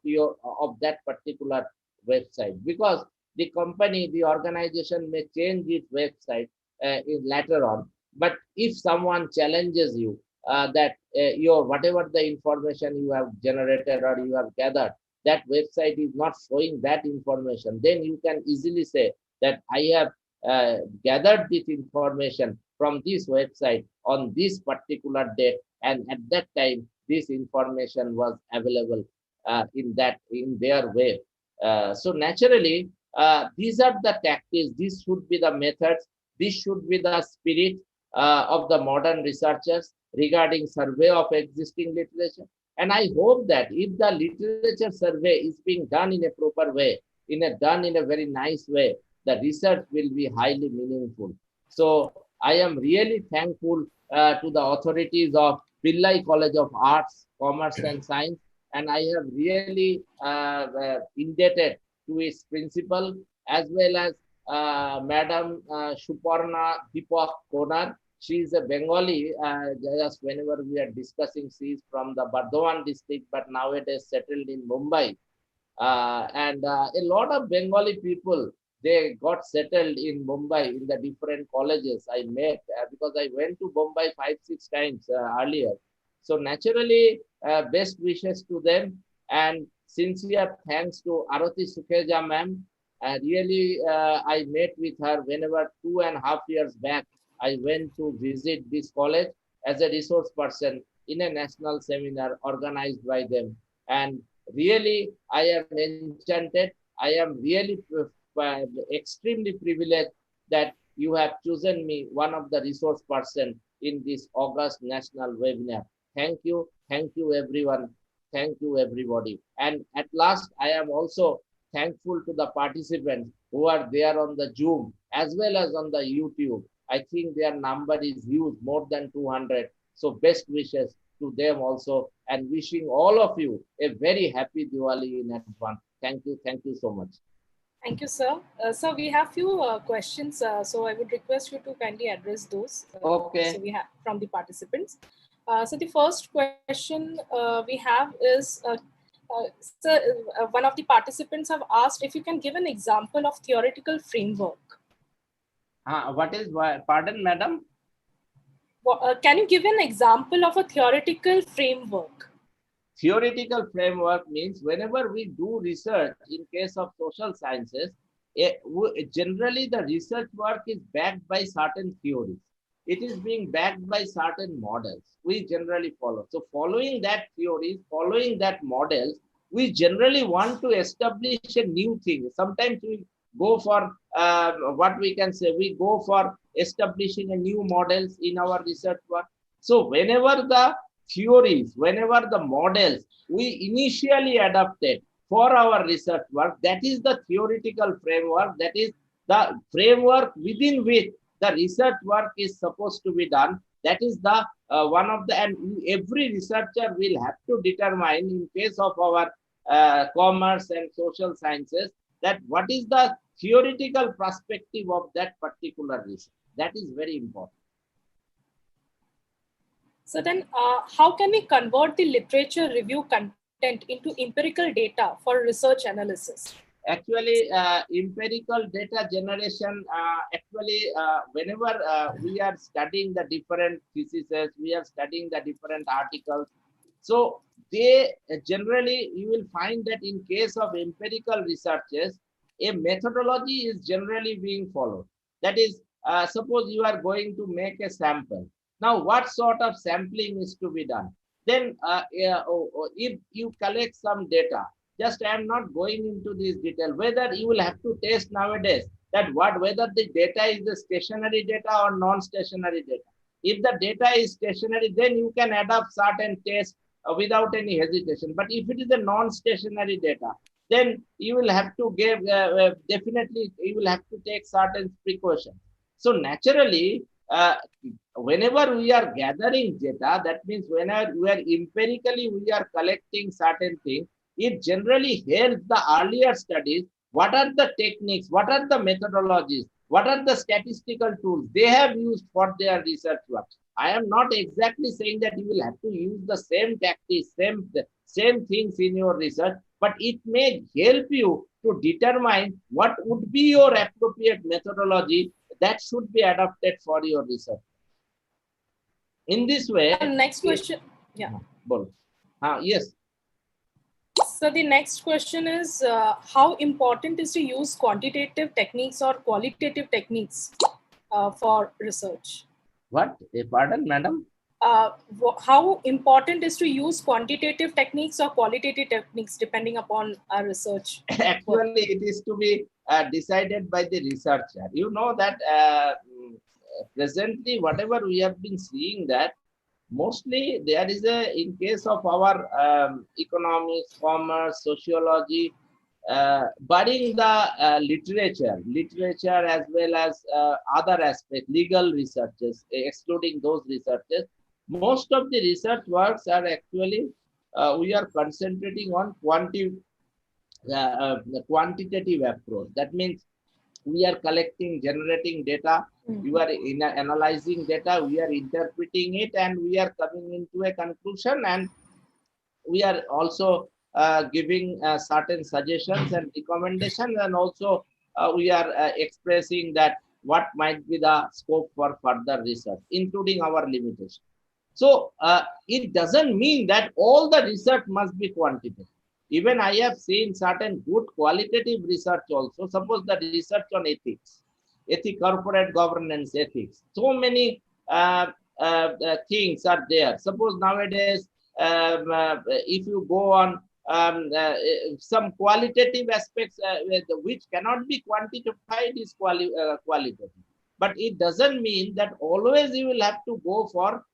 [SPEAKER 1] that particular website, because the company, the organization may change its website later on. But if someone challenges you that your whatever the information you have generated or you have gathered, that website is not showing that information, then you can easily say that I have gathered this information from this website on this particular date, and at that time this information was available in their web. So naturally, these are the tactics, these should be the methods, this should be the spirit of the modern researchers regarding survey of existing literature. And I hope that if the literature survey is being done in a proper way, done in a very nice way, the research will be highly meaningful. So I am really thankful to the authorities of Pillai College of Arts, Commerce and Science, and I have really indebted to its principal as well as Madam Suparna Deepak Konar. She is a Bengali. Just whenever we are discussing, she is from the Bardhaman district, but nowadays settled in Mumbai. And a lot of Bengali people, they got settled in Mumbai in the different colleges I met, because I went to Mumbai 5, 6 times earlier. So naturally, best wishes to them, and sincere thanks to Arati Sukheja ma'am. Really, I met with her whenever 2.5 years back, I went to visit this college as a resource person in a national seminar organized by them. And really, I am enchanted. I am really extremely privileged that you have chosen me one of the resource person in this August national webinar. Thank you everyone, thank you everybody. And at last, I am also thankful to the participants who are there on the Zoom as well as on the YouTube. I think their number is huge, more than 200. So best wishes to them also, and wishing all of you a very happy Diwali in advance. Thank you so much.
[SPEAKER 2] Thank you, sir. Sir, we have few questions, so I would request you to kindly address those.
[SPEAKER 1] Okay.
[SPEAKER 2] So we have from the participants. So the first question we have is, sir, one of the participants have asked if you can give an example of theoretical framework.
[SPEAKER 1] What is, pardon, madam?
[SPEAKER 2] Can you give an example of a theoretical framework?
[SPEAKER 1] Theoretical framework means whenever we do research in case of social sciences, generally the research work is backed by certain theories. It is being backed by certain models we generally follow. So following that theories, following that models, we generally want to establish a new thing. Sometimes we go for what we can say, we go for establishing a new models in our research work. So whenever the theories, whenever the models we initially adopted for our research work, that is the theoretical framework, that is the framework within which the research work is supposed to be done. That is the one of the, and every researcher will have to determine in case of our commerce and social sciences, that what is the theoretical perspective of that particular research. That is very important.
[SPEAKER 2] So then how can we convert the literature review content into empirical data for research analysis?
[SPEAKER 1] Actually, empirical data generation, whenever we are studying the different theses, we are studying the different articles. So they generally, you will find that in case of empirical researches, a methodology is generally being followed. That is, suppose you are going to make a sample. Now, what sort of sampling is to be done? Then if you collect some data, just I am not going into this detail, whether you will have to test nowadays that whether the data is the stationary data or non-stationary data. If the data is stationary, then you can adopt certain tests without any hesitation. But if it is a non-stationary data, then you will have to give, definitely you will have to take certain precautions. So naturally, whenever we are gathering data, that means whenever we are empirically, we are collecting certain things, it generally helps the earlier studies. What are the techniques? What are the methodologies? What are the statistical tools they have used for their research work? I am not exactly saying that you will have to use the same tactics, same things in your research, but it may help you to determine what would be your appropriate methodology that should be adopted for your research. In this way,
[SPEAKER 2] next question. Yeah.
[SPEAKER 1] Yes.
[SPEAKER 2] So the next question is, how important is to use quantitative techniques or qualitative techniques for research?
[SPEAKER 1] What? Pardon, madam?
[SPEAKER 2] How important is to use quantitative techniques or qualitative techniques depending upon our research?
[SPEAKER 1] Actually, it is to be decided by the researcher. You know that presently, whatever we have been seeing, that mostly there is in case of our economics, commerce, sociology, barring the literature as well as other aspects, legal researches, excluding those researches, most of the research works are actually, we are concentrating on quantitative approach. That means We are collecting, generating data. You are analyzing data. We are interpreting it, and we are coming into a conclusion. And we are also giving certain suggestions and recommendations, and also we are expressing that what might be the scope for further research, including our limitations. So it doesn't mean that all the research must be quantitative. Even I have seen certain good qualitative research also. Suppose the research on ethics, corporate governance ethics. So many things are there. Suppose nowadays, if you go on some qualitative aspects which cannot be quantified is qualitative. But it doesn't mean that always you will have to go for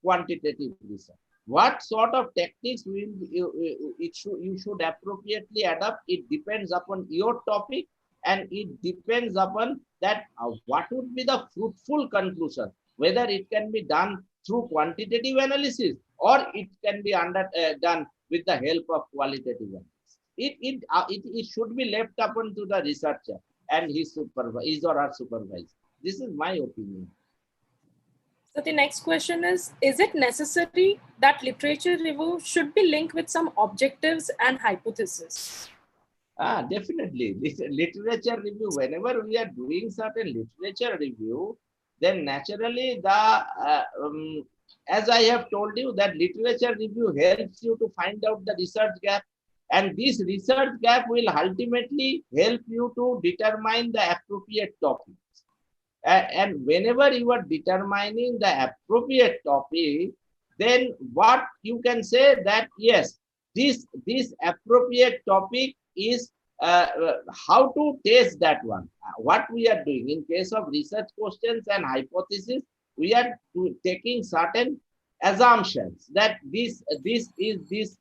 [SPEAKER 1] quantitative research. What sort of techniques you should appropriately adopt? It depends upon your topic, and it depends upon that what would be the fruitful conclusion, whether it can be done through quantitative analysis or it can be done with the help of qualitative analysis. It should be left upon to the researcher and his or her supervisor. This is my opinion.
[SPEAKER 2] So the next question is it necessary that literature review should be linked with some objectives and hypotheses?
[SPEAKER 1] Definitely. Literature review, whenever we are doing certain literature review, then naturally as I have told you, that literature review helps you to find out the research gap, and this research gap will ultimately help you to determine the appropriate topic. And whenever you are determining the appropriate topic, then what you can say that yes, this appropriate topic is how to test that one. What we are doing in case of research questions and hypothesis, we are taking certain assumptions that this is this.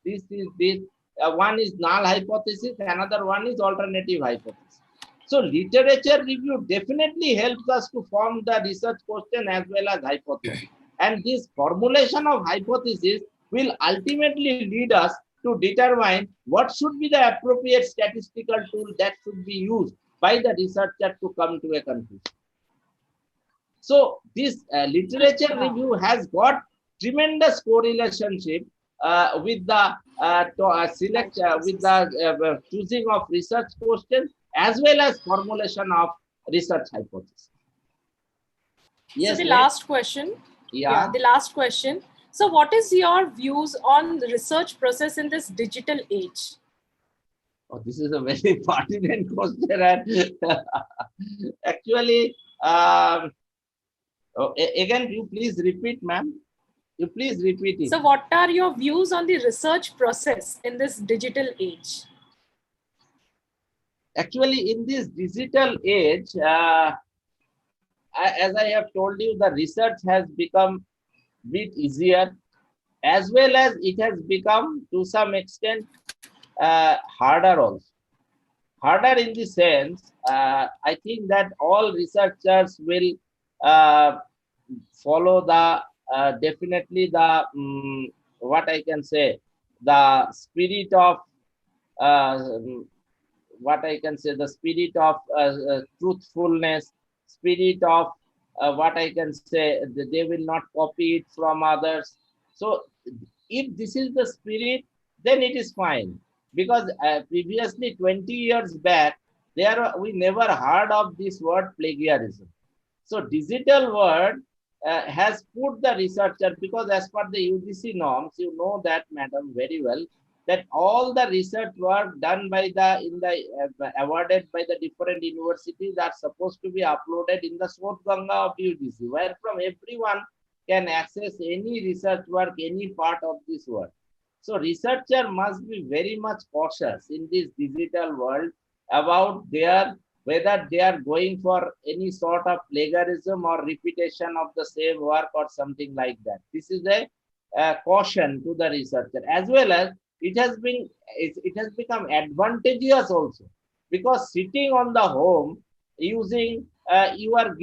[SPEAKER 1] One is null hypothesis, another one is alternative hypothesis. So literature review definitely helps us to form the research question as well as hypothesis. And this formulation of hypothesis will ultimately lead us to determine what should be the appropriate statistical tool that should be used by the researcher to come to a conclusion. So this literature review has got tremendous correlationship with the choosing of research questions as well as formulation of research hypothesis.
[SPEAKER 2] Yes. So the last question.
[SPEAKER 1] Yeah.
[SPEAKER 2] The last question. So what is your views on the research process in this digital age?
[SPEAKER 1] Oh, this is a very pertinent question. Actually, again, you please repeat, ma'am. You please repeat it.
[SPEAKER 2] So what are your views on the research process in this digital age?
[SPEAKER 1] Actually, in this digital age, as I have told you, the research has become a bit easier, as well as it has become to some extent harder also. Harder in the sense, I think that all researchers will follow the definitely the what I can say, the spirit of what I can say, the spirit of truthfulness, spirit of what I can say, they will not copy it from others. So if this is the spirit, then it is fine. Because previously, 20 years back, we never heard of this word plagiarism. So digital word has put the researcher, because as per the UGC norms, you know that, madam, very well, that all the research work done by awarded by the different universities are supposed to be uploaded in the Sroth Ganga of UGC, where from everyone can access any research work, any part of this work. So researcher must be very much cautious in this digital world about whether they are going for any sort of plagiarism or repetition of the same work or something like that. This is a caution to the researcher, as well as it has become advantageous also, because sitting on the home using you are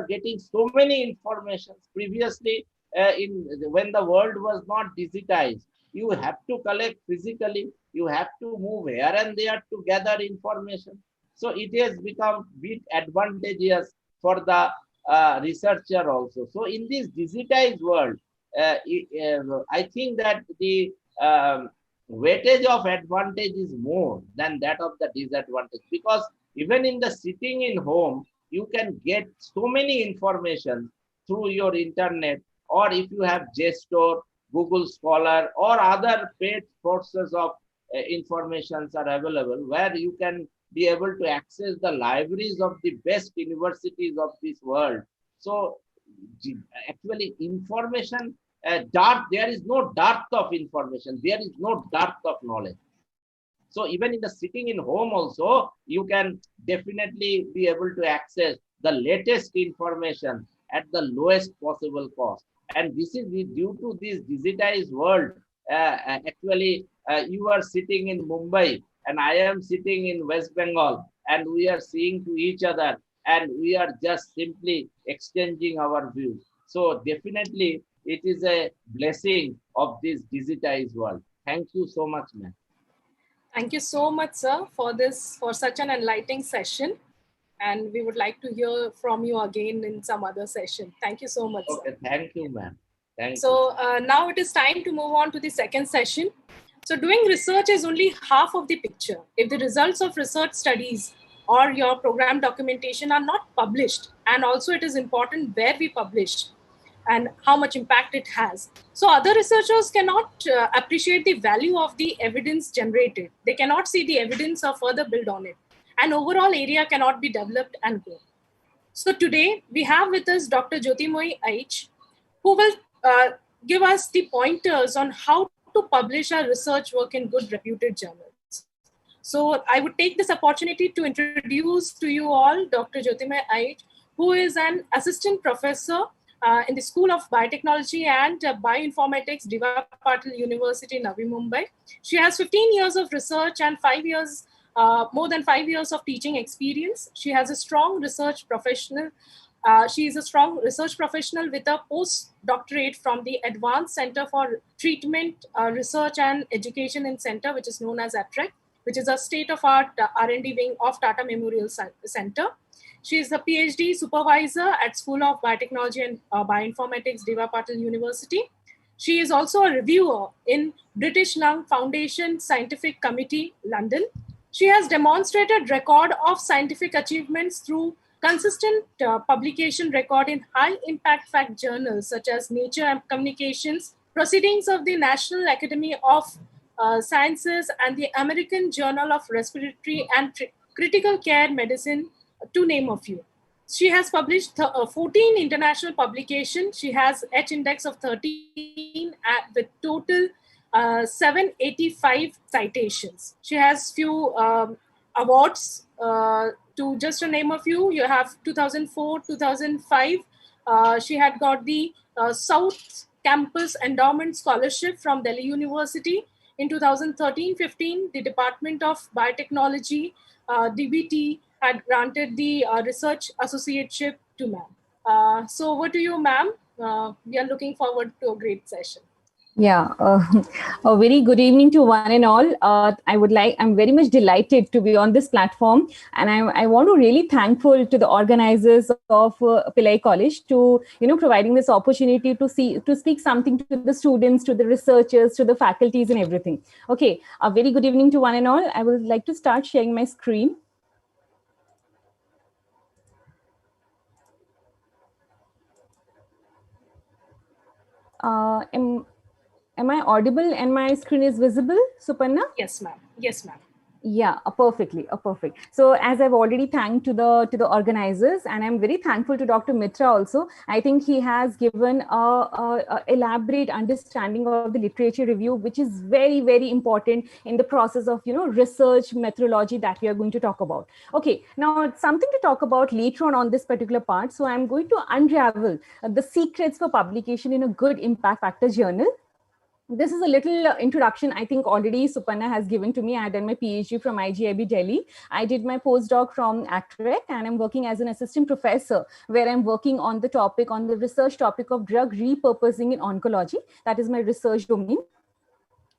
[SPEAKER 1] getting so many informations. Previously, when the world was not digitized, you have to collect physically, you have to move here and there to gather information. So it has become bit advantageous for the researcher also. So in this digitized world, I think that the weightage of advantage is more than that of the disadvantage, because even in the sitting in home, you can get so many information through your internet, or if you have JSTOR, Google Scholar, or other paid sources of informations are available, where you can be able to access the libraries of the best universities of this world. So actually information, there is no dearth of information, there is no dearth of knowledge. So even in the sitting in home also, you can definitely be able to access the latest information at the lowest possible cost. And this is due to this digitized world. Actually, you are sitting in Mumbai and I am sitting in West Bengal, and we are seeing to each other, and we are just simply exchanging our views. So definitely it is a blessing of this digitized world. Thank you so much, man.
[SPEAKER 2] Thank you so much, sir, for such an enlightening session. And we would like to hear from you again in some other session. Thank you so much,
[SPEAKER 1] Okay,
[SPEAKER 2] sir.
[SPEAKER 1] thank you, ma'am. Thank you.
[SPEAKER 2] So now it is time to move on to the second session. So doing research is only half of the picture. If the results of research studies or your program documentation are not published, and also it is important where we publish and how much impact it has. So other researchers cannot appreciate the value of the evidence generated. They cannot see the evidence or further build on it. And overall area cannot be developed and grown. So today we have with us Dr. Jyotirmoy Aich, who will give us the pointers on how to publish our research work in good reputed journals. So I would take this opportunity to introduce to you all Dr. Jyotirmoy Aich, who is an assistant professor in the School of Biotechnology and Bioinformatics, Diva Patil University, Navi Mumbai. She has 15 years of research and more than 5 years of teaching experience. She has a strong research professional. She is a strong research professional with a postdoctorate from the Advanced Center for Treatment, Research and Education in Center, which is known as Etiquette, which is a state-of-art R&D wing of Tata Memorial Center. She is a PhD supervisor at School of Biotechnology and Bioinformatics, Diva Patil University. She is also a reviewer in British Lung Foundation Scientific Committee, London. She has demonstrated record of scientific achievements through consistent publication record in high impact fact journals such as Nature and Communications, Proceedings of the National Academy of Sciences, and the American Journal of Respiratory and Critical Care Medicine, to name a few. She has published 14 international publications. She has H index of 13 with total 785 citations. She has few awards. To just to name a few, you have 2004, 2005. She had got the South Campus Endowment Scholarship from Delhi University. In 2013-15, the Department of Biotechnology, DBT, had granted the Research Associateship to ma'am. So over to you, ma'am. We are looking forward to a great session.
[SPEAKER 5] Yeah, a very good evening to one and all. I'm very much delighted to be on this platform, and I want to really thankful to the organizers of Pillai College to providing this opportunity to speak something to the students, to the researchers, to the faculties, and everything. Okay, a very good evening to one and all. I would like to start sharing my screen. Am I audible and my screen is visible, Suparna?
[SPEAKER 2] Yes, ma'am. Yes, ma'am.
[SPEAKER 5] Yeah, perfect. So as I've already thanked to the organizers, and I'm very thankful to Dr. Mitra also. I think he has given a elaborate understanding of the literature review, which is very, very important in the process of research methodology that we are going to talk about. Okay, now something to talk about later on this particular part. So I'm going to unravel the secrets for publication in a good impact factor journal. This is a little introduction I think already Suparna has given to me. I had done my PhD from IGIB Delhi. I did my postdoc from Etiquette, and I'm working as an assistant professor where I'm working on the research topic of drug repurposing in oncology. That is my research domain.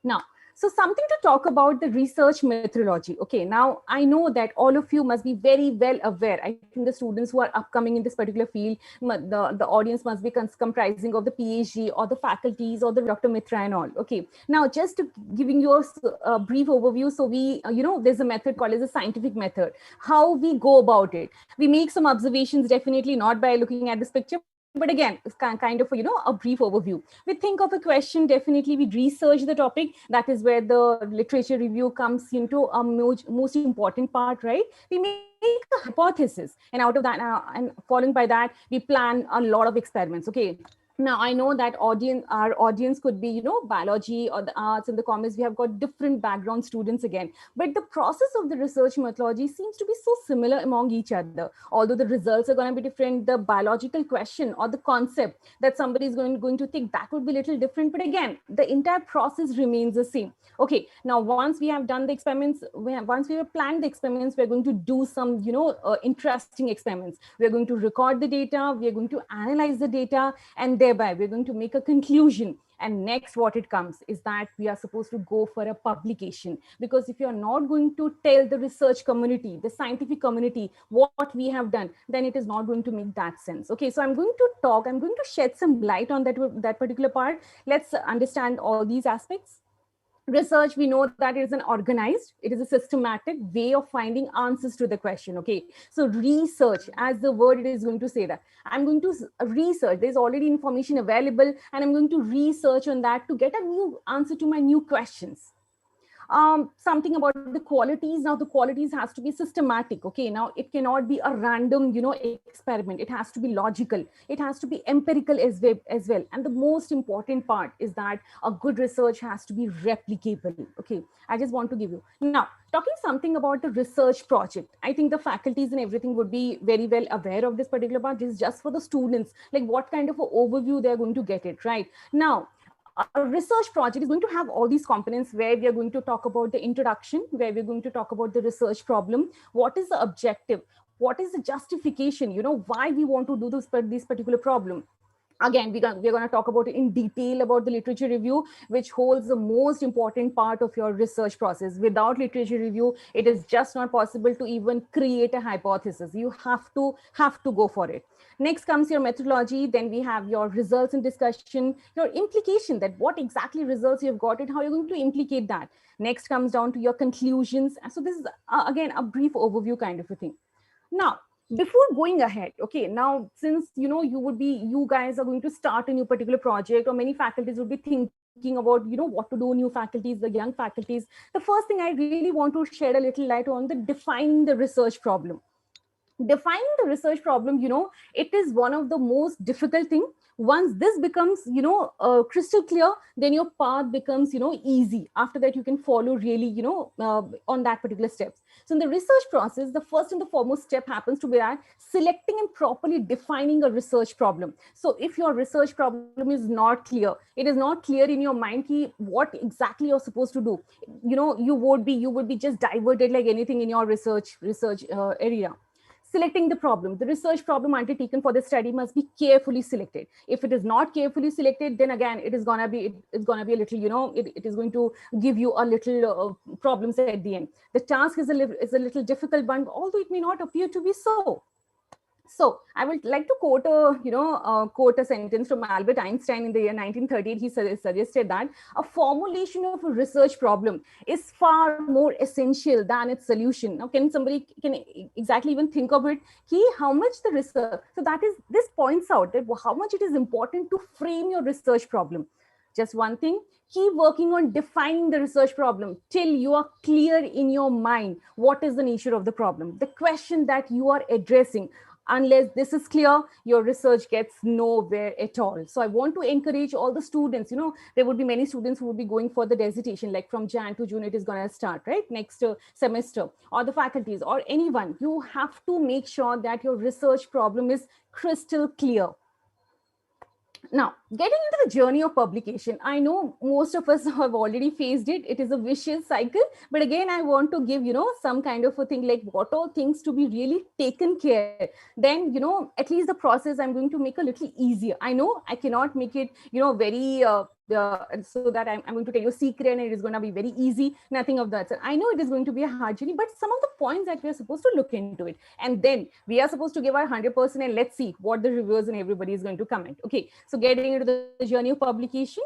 [SPEAKER 5] Now, So something to talk about the research methodology. Okay, now I know that all of you must be very well aware. I think the students who are upcoming in this particular field, the audience must be comprising of the PhD or the faculties or the Dr. Mitra and all. Okay, now just to giving you a brief overview. So we, there's a method called as a scientific method. How we go about it. We make some observations, definitely not by looking at this picture, but again, it's kind of a brief overview. We think of a question, definitely we research the topic. That is where the literature review comes into a most important part, right? We make a hypothesis, and out of that, and following by that, we plan a lot of experiments. Okay, now I know that our audience could be biology or the arts and the commerce. We have got different background students again, but the process of the research methodology seems to be so similar among each other. Although the results are going to be different, the biological question or the concept that somebody is going to think, that would be a little different, but again the entire process remains the same. Okay, now once we have done the experiments, once we have planned the experiments, we're going to do some interesting experiments. We're going to record the data, we're going to analyze the data, and thereby we're going to make a conclusion. And next what it comes is that we are supposed to go for a publication, because if you're not going to tell the research community, the scientific community, what we have done, then it is not going to make that sense. Okay, so I'm going to shed some light on that particular part. Let's understand all these aspects. Research, we know that it is an organized, it is a systematic way of finding answers to the question. Okay, so research, as the word it is going to say, that I'm going to research, there's already information available, and I'm going to research on that to get a new answer to my new questions. Something about the qualities. Now the qualities has to be systematic. Okay, now it cannot be a random experiment. It has to be logical, it has to be empirical as well. And the most important part is that a good research has to be replicable. Okay, I just want to give you now talking something about the research project. I think the faculties and everything would be very well aware of this particular part. This is just for the students, like what kind of an overview they're going to get it right now. A research project is going to have all these components, where we are going to talk about the introduction, where we're going to talk about the research problem, what is the objective, what is the justification, why we want to do this particular problem. Again, we're going to talk about it in detail about the literature review, which holds the most important part of your research process. Without literature review, it is just not possible to even create a hypothesis. You have to go for it. Next comes your methodology. Then we have your results and discussion, your implication, that what exactly results you've got it, how you're going to implicate that. Next comes down to your conclusions. So this is again a brief overview kind of a thing. Now, before going ahead, okay, now since you guys are going to start a new particular project, or many faculties will be thinking about what to do, new faculties, the young faculties, the first thing I really want to shed a little light on the defining the research problem. Defining the research problem, it is one of the most difficult thing. Once this becomes crystal clear, then your path becomes easy. After that you can follow really on that particular steps. So in the research process, the first and the foremost step happens to be that selecting and properly defining a research problem. So if your research problem is not clear, it is not clear in your mind what exactly you're supposed to do, you would be just diverted like anything in your research area. Selecting the problem, the research problem undertaken for the study must be carefully selected. If it is not carefully selected, then again it is gonna be a little it is going to give you a little problems at the end. The task is a little difficult one, although it may not appear to be so. So I would like to quote a sentence from Albert Einstein in the year 1938. He suggested that a formulation of a research problem is far more essential than its solution. Now, can somebody exactly even think of it? How much the research? So this points out that how much it is important to frame your research problem. Just one thing, keep working on defining the research problem till you are clear in your mind what is the nature of the problem, the question that you are addressing. Unless this is clear, your research gets nowhere at all. So I want to encourage all the students, there would be many students who would be going for the dissertation, like from Jan to June, it is going to start, right? Next semester, or the faculties or anyone, you have to make sure that your research problem is crystal clear. Now, getting into the journey of publication, I know most of us have already faced it. It is a vicious cycle. But again, I want to give, some kind of a thing like what all things to be really taken care. Then, at least the process I'm going to make a little easier. I know I cannot make it, very so that I'm going to tell you a secret and it is going to be very easy. Nothing of that. So I know it is going to be a hard journey, but some of the points that we are supposed to look into it, and then we are supposed to give our 100%, and let's see what the reviewers and everybody is going to comment. Okay, so getting into the journey of publication.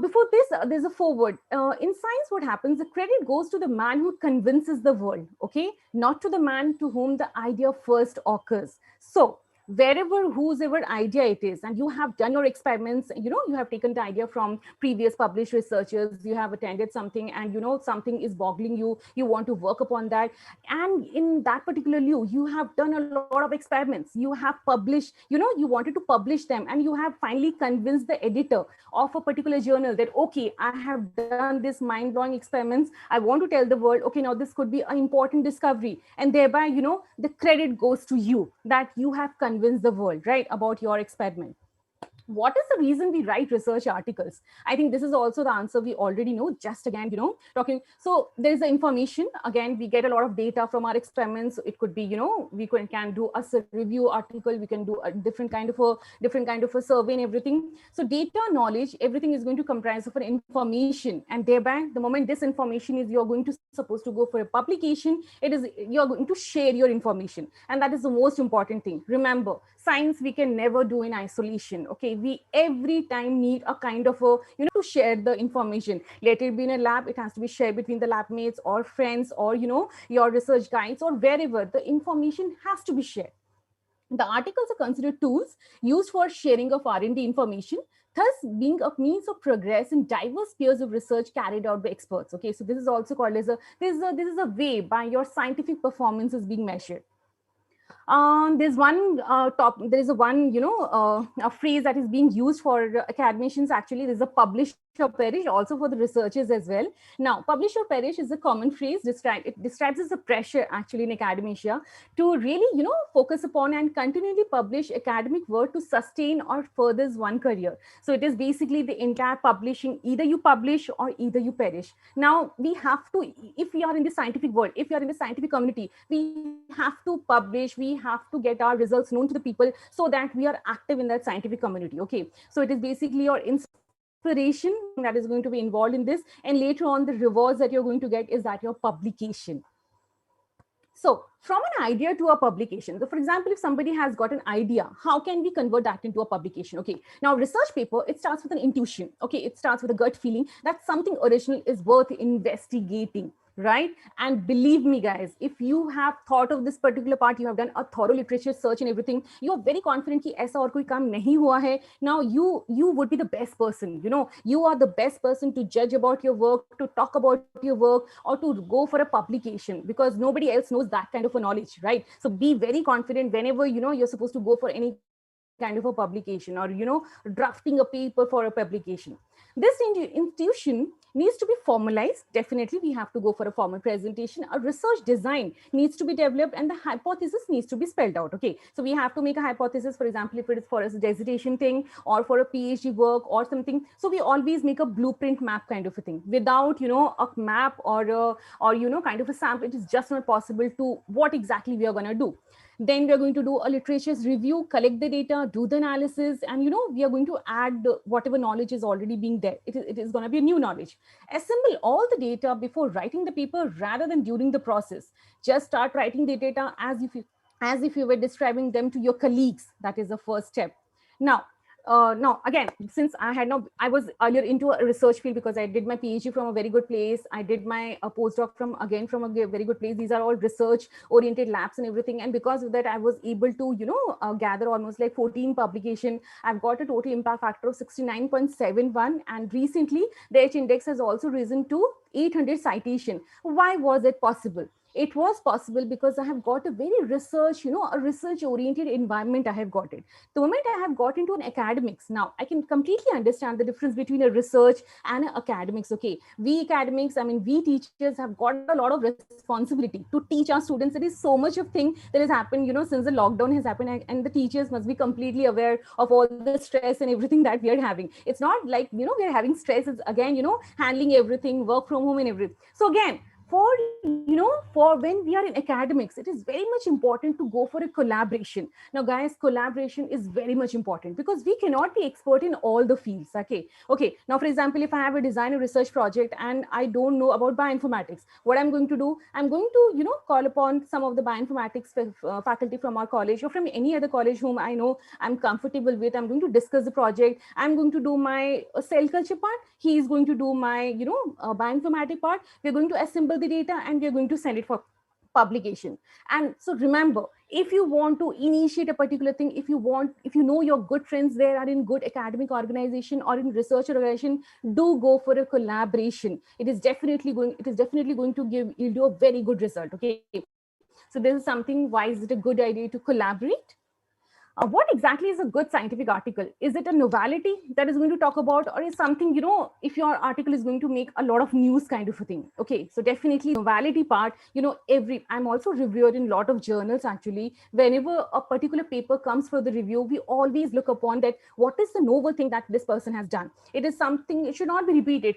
[SPEAKER 5] Before this, there's a forward. In science, what happens? The credit goes to the man who convinces the world, okay? Not to the man to whom the idea first occurs. So, wherever, whosever idea it is, and you have done your experiments, you have taken the idea from previous published researchers, you have attended something, and something is boggling you, you want to work upon that. And in that particular you have done a lot of experiments, you have published, you wanted to publish them, and you have finally convinced the editor of a particular journal that, okay, I have done this mind-blowing experiments, I want to tell the world, okay, now this could be an important discovery, and thereby, the credit goes to you, that you have convinced the world, right, about your experiment. What is the reason we write research articles? I think this is also the answer we already know. Just again, talking. So there's the information. Again, we get a lot of data from our experiments. It could be, we can do a review article. We can do a different kind of a survey and everything. So data, knowledge, everything is going to comprise of an information. And thereby, the moment this information is, you're going to supposed to go for a publication. You're going to share your information, and that is the most important thing. Remember, science we can never do in isolation. Okay, we every time need a kind of a to share the information. Let it be in a lab, it has to be shared between the lab mates or friends, or your research guides, or wherever the information has to be shared. The articles are considered tools used for sharing of R&D information, thus being a means of progress in diverse spheres of research carried out by experts. Okay, so this is also called as this is a way by your scientific performance is being measured. There's one a phrase that is being used for academicians. Actually, there's a publish or perish, also for the researchers as well. Now, publish or perish is a common phrase. It describes as the pressure actually in academia to really focus upon and continually publish academic work to sustain or furthers one career. So it is basically the entire publishing. Either you publish or either you perish. Now we have to, if we are in the scientific world, if we are in the scientific community, we have to publish. We have to get our results known to the people so that we are active in that scientific community. Okay, so it is basically your inspiration that is going to be involved in this, and later on the rewards that you're going to get is that your publication. So from an idea to a publication, so for example, if somebody has got an idea, how can we convert that into a publication? Okay, now research paper, it starts with an intuition. Okay, it starts with a gut feeling that something original is worth investigating, right? And believe me guys, if you have thought of this particular part, you have done a thorough literature search and everything, you are very confident कि ऐसा और कोई काम नहीं हुआ है. Now you would be the best person. You are the best person to judge about your work, to talk about your work, or to go for a publication, because nobody else knows that kind of a knowledge, right? So be very confident whenever you're supposed to go for any kind of a publication, or drafting a paper for a publication. This institution needs to be formalized. Definitely we have to go for a formal presentation. A research design needs to be developed, and the hypothesis needs to be spelled out. Okay, so we have to make a hypothesis, for example, if it is for a dissertation thing or for a PhD work or something. So we always make a blueprint map kind of a thing. Without a map or kind of a sample, it is just not possible to what exactly we are going to do. Then we are going to do a literature review, collect the data, do the analysis, and we are going to add whatever knowledge is already being there. It is going to be a new knowledge. Assemble all the data before writing the paper rather than during the process. Just start writing the data as if you were describing them to your colleagues. That is the first step. Now, again, since I was earlier into a research field because I did my PhD from a very good place. I did my postdoc from a very good place. These are all research oriented labs and everything. And because of that, I was able to, gather almost like 14 publications. I've got a total impact factor of 69.71. And recently the H index has also risen to 800 citation. Why was it possible? It was possible because I have got a very research, a research oriented environment. I have got it. The moment I have got into an academics, now I can completely understand the difference between a research and an academics. Okay, we academics, we teachers have got a lot of responsibility to teach our students. There is so much of thing that has happened, since the lockdown has happened, and the teachers must be completely aware of all the stress and everything that we are having. It's not like, we are having stress. It's again, handling everything, work from home and everything. So again, for, you know, for when we are in academics, it is very much important to go for a collaboration. Now guys, collaboration is very much important because we cannot be expert in all the fields. Okay, now for example, if I have a design and research project and I don't know about bioinformatics, what I'm going to do, I'm going to, you know, call upon some of the bioinformatics faculty from our college or from any other college whom I know I'm comfortable with. I'm going to discuss the project. I'm going to do my cell culture part. He is going to do my, you know, bioinformatic part. We're going to assemble the data and we're going to send it for publication. And so remember, if you want to initiate a particular thing, if you know your good friends there are in good academic organization or in research organization, do go for a collaboration. It is definitely going to give you a very good result. Okay, so this is something, why is it a good idea to collaborate? What exactly is a good scientific article? Is it a novelty that is going to talk about, or is something, you know, if your article is going to make a lot of news kind of a thing? Okay, so definitely novelty part, you know, I'm also reviewer in a lot of journals actually. Whenever a particular paper comes for the review, we always look upon that what is the novel thing that this person has done. It is something, it should not be repeated.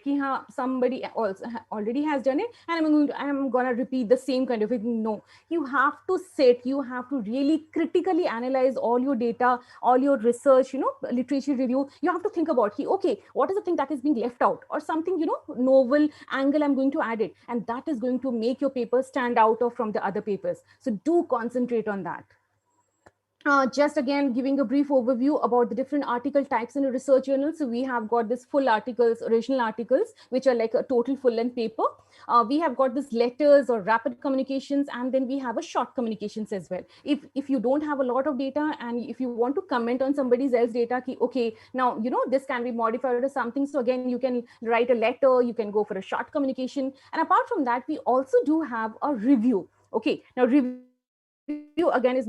[SPEAKER 5] Somebody also already has done it and I'm going to repeat the same kind of thing. No, you have to you have to really critically analyze all your data, all your research, you know, literature review. You have to think about, okay, what is the thing that is being left out, or something, you know, novel angle I'm going to add it, and that is going to make your paper stand out from the other papers. So do concentrate on that. Just again giving a brief overview about the different article types in a research journal. So we have got this full articles, original articles, which are like a total full-length paper. We have got this letters or rapid communications, and then we have a short communications as well. If you don't have a lot of data and if you want to comment on somebody else's data, okay, now you know this can be modified or something. So again, you can write a letter, you can go for a short communication, and apart from that, we also do have a review. Okay, now review again is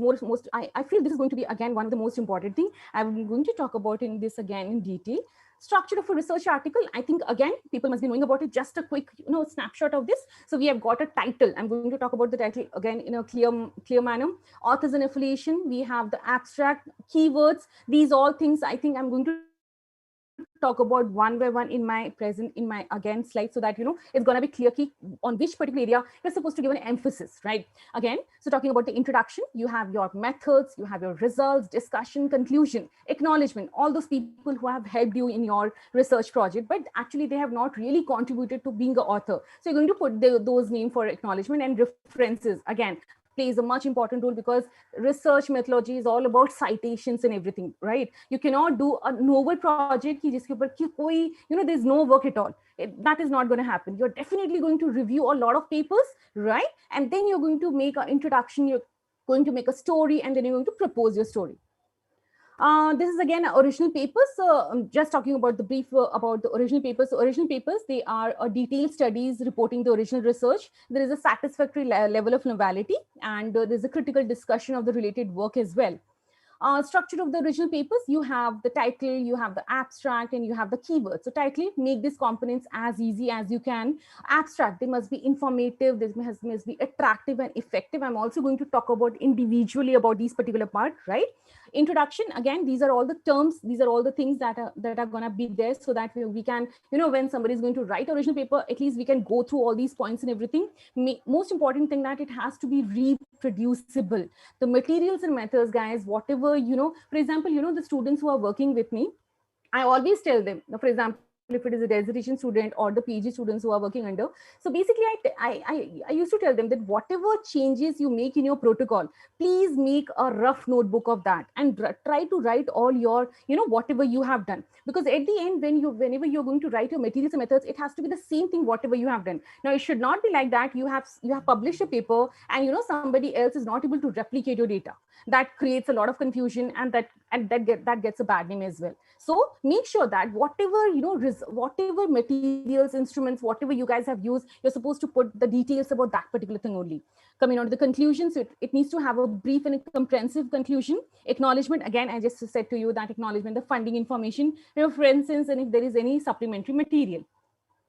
[SPEAKER 5] I feel this is going to be again one of the most important thing. I'm going to talk about in this again in detail. Structure of a research article, I think again people must be knowing about it. Just a quick, you know, snapshot of this. So we have got a title. I'm going to talk about the title again in a clear manner. Authors and affiliation, we have the abstract, keywords. These all things I think I'm going to talk about one by one in my again slide, so that you know it's going to be clear key on which particular area you're supposed to give an emphasis, right? Again, so talking about the introduction, you have your methods, you have your results, discussion, conclusion, acknowledgement, all those people who have helped you in your research project, but actually they have not really contributed to being an author. So you're going to put those names for acknowledgement, and references again plays a much important role, because research methodology is all about citations and everything, right? You cannot do a novel project ki jiske upar ki koi, you know, there's no work at all. That is not going to happen. You're definitely going to review a lot of papers, right? And then you're going to make an introduction, you're going to make a story, and then you're going to propose your story. This is again original papers. So I'm just talking about the brief about the original papers. So original papers, they are detailed studies reporting the original research. There is a satisfactory level of novelty, and there's a critical discussion of the related work as well. Structure of the original papers, you have the title, you have the abstract, and you have the keywords. So title, make these components as easy as you can. Abstract, they must be informative, this must be attractive and effective. I'm also going to talk about individually about these particular part, right? Introduction, again, these are all the terms, these are all the things that are going to be there, so that we can, you know, when somebody is going to write original paper, at least we can go through all these points and everything. Most important thing, that it has to be reproducible. The materials and methods, guys, whatever, you know, for example, you know, the students who are working with me, I always tell them, for example, if it is a dissertation student or the PG students who are working under. So basically, I used to tell them that whatever changes you make in your protocol, please make a rough notebook of that and try to write all your, you know, whatever you have done. Because at the end, whenever you're going to write your materials and methods, it has to be the same thing, whatever you have done. Now, it should not be like that. You have published a paper and, you know, somebody else is not able to replicate your data. That creates a lot of confusion, and that gets a bad name as well. So make sure that whatever, you know, whatever materials, instruments, whatever you guys have used, you're supposed to put the details about that particular thing only. Coming on to the conclusion, so it needs to have a brief and a comprehensive conclusion. Acknowledgement, again, I just said to you that acknowledgement, the funding information, you know, for instance, and if there is any supplementary material.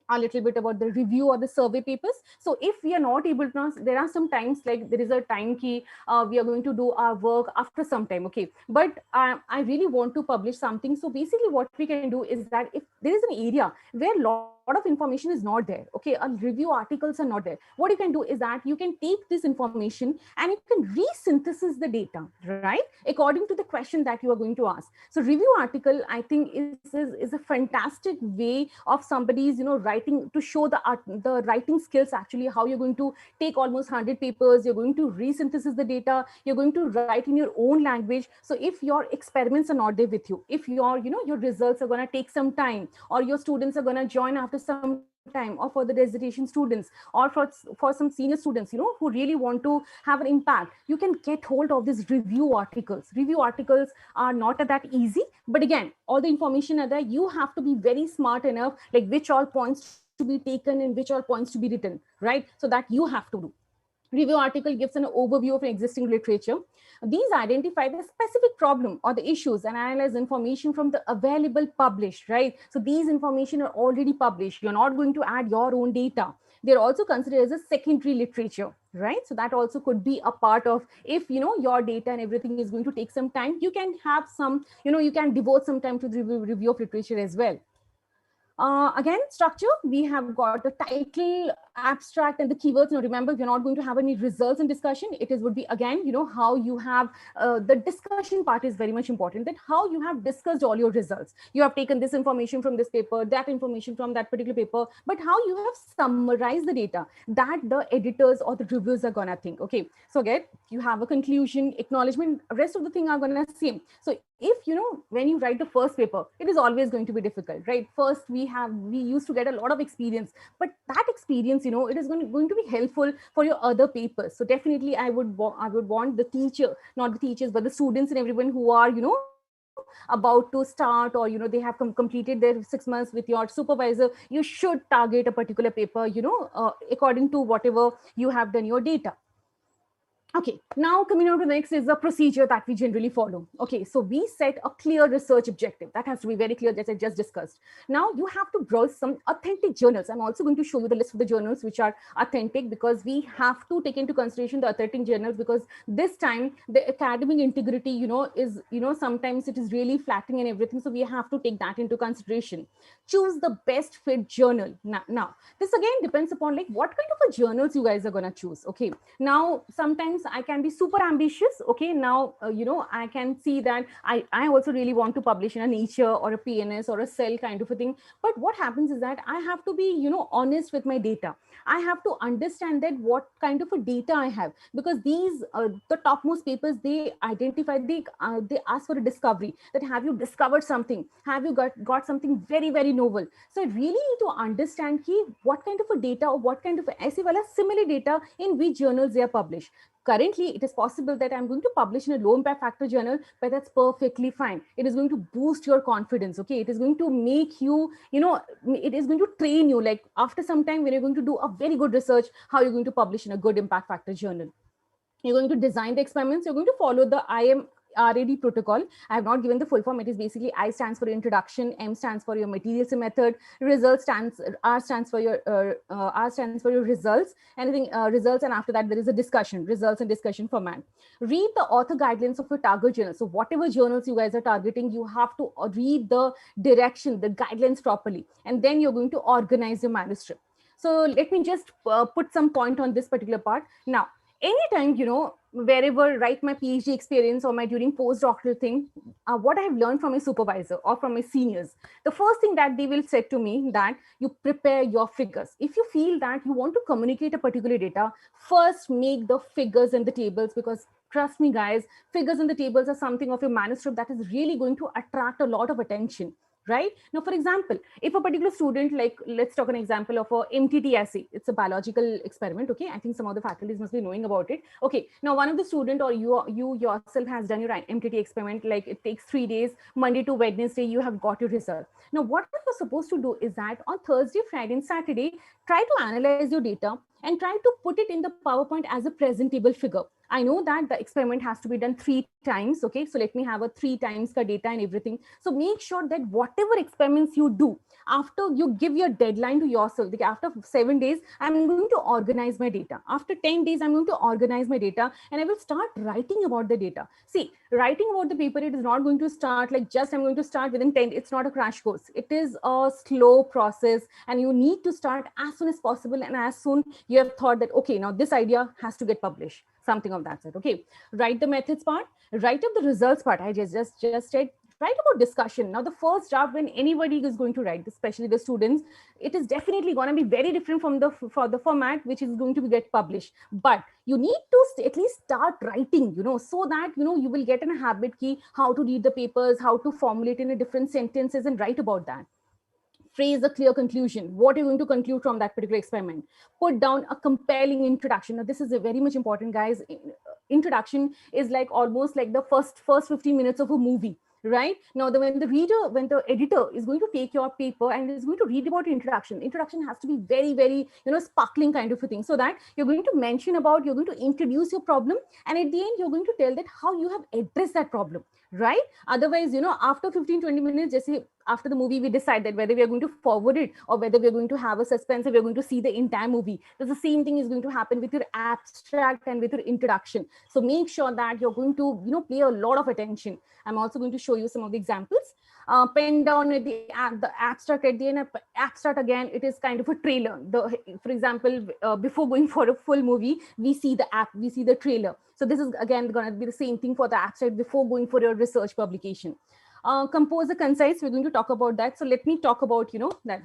[SPEAKER 5] a little bit about the review or the survey papers. So if we are not able to, there are some times like there is a time key, we are going to do our work after some time, okay, but I really want to publish something. So basically what we can do is that if there is an area where a lot of information is not there, okay, review articles are not there, what you can do is that you can take this information and you can resynthesis the data, right, according to the question that you are going to ask. So review article, I think, is a fantastic way of somebody's, writing, to show the writing skills, actually, how you're going to take almost 100 papers, you're going to resynthesis the data, you're going to write in your own language. So if your experiments are not there with you, if your, your results are going to take some time, or your students are going to join after some time, or for the dissertation students, or for some senior students, who really want to have an impact, you can get hold of these review articles. Review articles are not that easy, but again, all the information are there. You have to be very smart enough, like which all points to be taken and which all points to be written, right? So that you have to do. Review article gives an overview of an existing literature. These identify the specific problem or the issues and analyze information from the available published, right? So these information are already published. You're not going to add your own data. They're also considered as a secondary literature, right? So that also could be a part of, if, your data and everything is going to take some time, you can have some, you can devote some time to the review of literature as well. Again, structure, we have got the title, abstract, and the keywords. Now, remember, we're not going to have any results in discussion. It is would be, again, how you have, the discussion part is very much important, that how you have discussed all your results. You have taken this information from this paper, that information from that particular paper, but how you have summarized the data that the editors or the reviewers are going to think. Okay, so again, you have a conclusion, acknowledgement, rest of the thing are going to same. So if, when you write the first paper, it is always going to be difficult, right? First, we used to get a lot of experience, but that experience, it is going to be helpful for your other papers. So definitely I would want the teacher, not the teachers, but the students and everyone who are, about to start, or, they have completed their 6 months with your supervisor, you should target a particular paper, according to whatever you have done your data. Okay, now coming on to the next is the procedure that we generally follow. Okay, so we set a clear research objective. That has to be very clear, as I just discussed. Now you have to browse some authentic journals. I'm also going to show you the list of the journals which are authentic, because we have to take into consideration the authentic journals, because this time the academic integrity, is, sometimes it is really flattering and everything. So we have to take that into consideration. Choose the best fit journal. Now this again depends upon like what kind of a journals you guys are going to choose. Okay, now sometimes I can be super ambitious. Okay, now I can see that I also really want to publish in a Nature or a PNS or a Cell kind of a thing. But what happens is that I have to be honest with my data. I have to understand that what kind of a data I have, because these the topmost papers, they identify, they ask for a discovery, that have you discovered something, have you got something very, very novel. So I really need to understand what kind of a data or what kind of essay wala similar data in which journals they are published. Currently, it is possible that I'm going to publish in a low impact factor journal, but that's perfectly fine. It is going to boost your confidence. Okay, it is going to make you, it is going to train you. Like after some time, when you're going to do a very good research, how you're going to publish in a good impact factor journal. You're going to design the experiments. You're going to follow the IMRAD protocol. I have not given the full form. It is basically I stands for introduction, M stands for your materials and method, R stands for your results, anything results, and after that there is a discussion, results and discussion format. Read the author guidelines of your target journal. So whatever journals you guys are targeting, you have to read the direction, the guidelines properly, and then you're going to organize your manuscript. So let me just put some point on this particular part. Now, anytime, wherever, write my PhD experience or my during postdoctoral thing, what I have learned from my supervisor or from my seniors, the first thing that they will say to me, that you prepare your figures. If you feel that you want to communicate a particular data, first make the figures and the tables, because trust me guys, figures and the tables are something of your manuscript that is really going to attract a lot of attention. Right now, for example, if a particular student, like let's talk an example of a MTT assay, it's a biological experiment. Okay, I think some of the faculties must be knowing about it. Okay, now one of the student or you yourself has done your MTT experiment, like it takes 3 days, Monday to Wednesday, you have got your result. Now what you're supposed to do is that on Thursday, Friday and Saturday, try to analyze your data and try to put it in the PowerPoint as a presentable figure. I know that the experiment has to be done 3 times. Okay, so let me have a 3 times ka data and everything. So make sure that whatever experiments you do, after you give your deadline to yourself, like after 7 days, I'm going to organize my data. After 10 days, I'm going to organize my data and I will start writing about the data. See, writing about the paper, it is not going to start like just I'm going to start within 10. It's not a crash course. It is a slow process and you need to start as soon as possible. And as soon you have thought that, okay, now this idea has to get published, something of that sort. Okay, write the methods part, write up the results part. I just said, write about discussion. Now the first draft, when anybody is going to write, especially the students, it is definitely going to be very different from the format which is going to be get published. But you need to at least start writing, so that you will get in a habit key how to read the papers, how to formulate in a different sentences and write about that. Phrase a clear conclusion. What are you going to conclude from that particular experiment? Put down a compelling introduction. Now, this is a very much important, guys. Introduction is like almost like the first 15 minutes of a movie. Right now, when the editor is going to take your paper and is going to read about introduction has to be very, very, sparkling kind of a thing, so that you're going to mention about, you're going to introduce your problem, and at the end, you're going to tell that how you have addressed that problem, right? Otherwise, after 15-20 minutes, just say, after the movie, we decide that whether we are going to forward it or whether we are going to have a suspense, or we are going to see the entire movie. The same thing is going to happen with your abstract and with your introduction. So make sure that you're going to, pay a lot of attention. I'm also going to show you some of the examples. Pen down at the abstract at the end. Abstract, again, it is kind of a trailer. For example, before going for a full movie, we see the trailer. So this is again going to be the same thing for the abstract before going for your research publication. Compose a concise, we're going to talk about that. So let me talk about, that.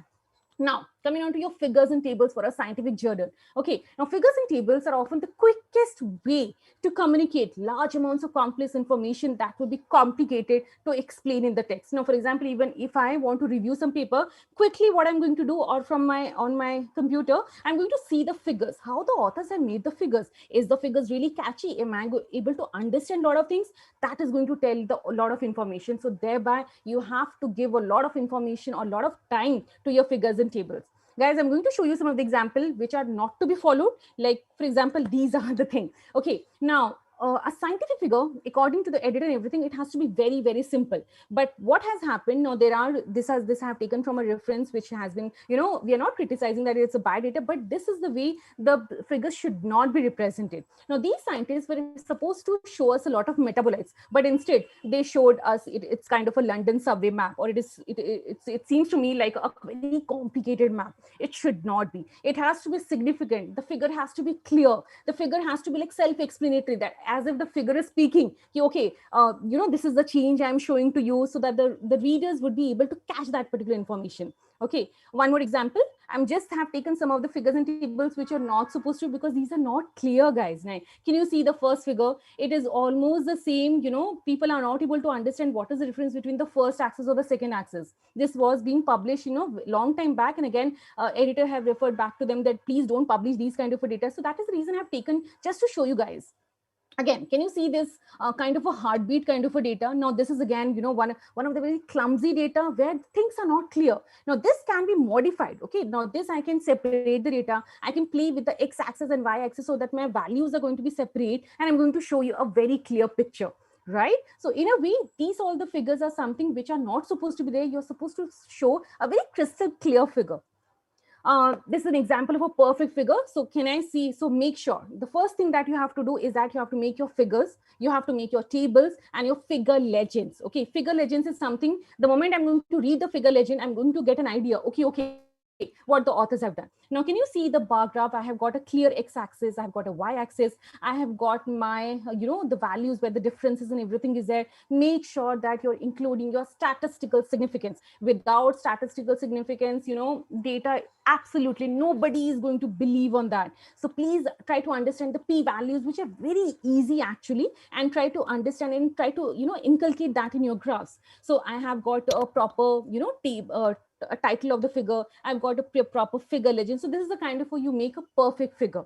[SPEAKER 5] Now, coming on to your figures and tables for a scientific journal. Okay, now figures and tables are often the quickest way to communicate large amounts of complex information that would be complicated to explain in the text. Now, for example, even if I want to review some paper, quickly what I'm going to do, or on my computer, I'm going to see the figures, how the authors have made the figures. Is the figures really catchy? Am I able to understand a lot of things? That is going to tell a lot of information. So thereby, you have to give a lot of information or a lot of time to your figures and tables. Guys, I'm going to show you some of the examples which are not to be followed. Like, for example, these are the thing. Okay, now a scientific figure, according to the editor and everything, it has to be very, very simple. But what has happened now, this I have taken from a reference which has been, we are not criticizing that it's a bad data, but this is the way the figures should not be represented. Now, these scientists were supposed to show us a lot of metabolites, but instead they showed us it's kind of a London subway map, or it seems to me like a very complicated map. It should not be. It has to be significant. The figure has to be clear. The figure has to be like self-explanatory, that as if the figure is speaking, okay, this is the change I'm showing to you, so that the readers would be able to catch that particular information. Okay, one more example. I'm just have taken some of the figures and tables which are not supposed to, because these are not clear, guys. Now, can you see the first figure? It is almost the same. People are not able to understand what is the difference between the first axis or the second axis. This was being published, long time back, and again, editor have referred back to them that please don't publish these kind of data. So that is the reason I've taken, just to show you guys. Again, can you see this kind of a heartbeat kind of a data? Now, this is again, one of the very clumsy data where things are not clear. Now, this can be modified. Okay, now this I can separate the data. I can play with the x-axis and y-axis so that my values are going to be separate, and I'm going to show you a very clear picture. Right? So in a way, these all the figures are something which are not supposed to be there. You're supposed to show a very crystal clear figure. This is an example of a perfect figure. So can I see? So make sure the first thing that you have to do is that you have to make your figures, you have to make your tables and your figure legends. Okay, figure legends is something, the moment I'm going to read the figure legend, I'm going to get an idea. Okay, what the authors have done. Now, can you see the bar graph? I have got a clear x-axis, I have got a y-axis, I have got my, the values where the differences and everything is there. Make sure that you're including your statistical significance. Without statistical significance, data, absolutely nobody is going to believe on that. So please try to understand the p-values, which are very easy actually, and try to understand and try to, inculcate that in your graphs. So I have got a proper, a title of the figure. I've got a proper figure legend. So this is the kind of way you make a perfect figure.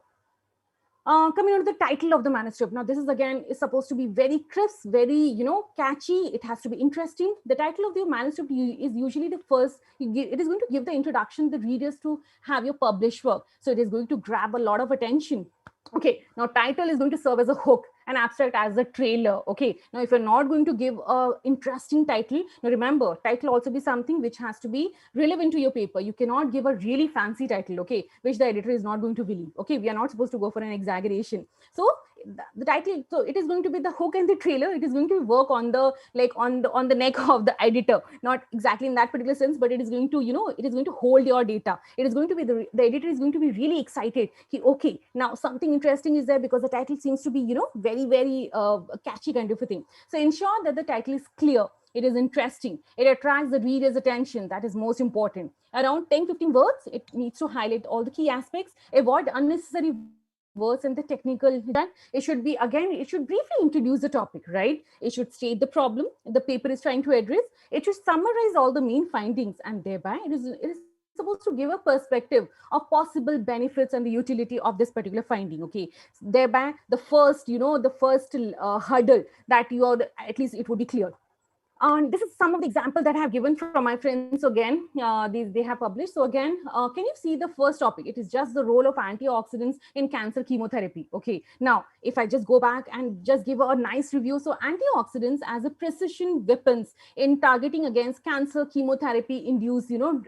[SPEAKER 5] Coming on to the title of the manuscript. Now, this is again is supposed to be very crisp, very, catchy. It has to be interesting. The title of the manuscript is usually the first. It is going to give the introduction, the readers to have your published work. So it is going to grab a lot of attention. Okay, now title is going to serve as a hook, and abstract as a trailer. Okay, now if you're not going to give a interesting title, now remember, title also be something which has to be relevant to your paper. You cannot give a really fancy title, okay, which the editor is not going to believe. Okay, we are not supposed to go for an exaggeration. So the title, so it is going to be the hook and the trailer. It is going to work on the, like, on the neck of the editor, not exactly in that particular sense, but it is going to, it is going to hold your data. It is going to be the editor is going to be really excited. Okay, now something interesting is there, because the title seems to be, very catchy kind of a thing. So ensure that the title is clear, it is interesting, it attracts the reader's attention. That is most important. Around 10-15 words, it needs to highlight all the key aspects, avoid unnecessary words and the technical. It should briefly introduce the topic, right? It should state the problem the paper is trying to address. It should summarize all the main findings, and thereby it is supposed to give a perspective of possible benefits and the utility of this particular finding. Okay, thereby the first hurdle that you are, at least it would be clear. This is some of the examples that I have given from my friends. Again, these they have published. So again, can you see the first topic? It is just the role of antioxidants in cancer chemotherapy. Okay, now if I just go back and just give a nice review. So antioxidants as a precision weapons in targeting against cancer chemotherapy induce drug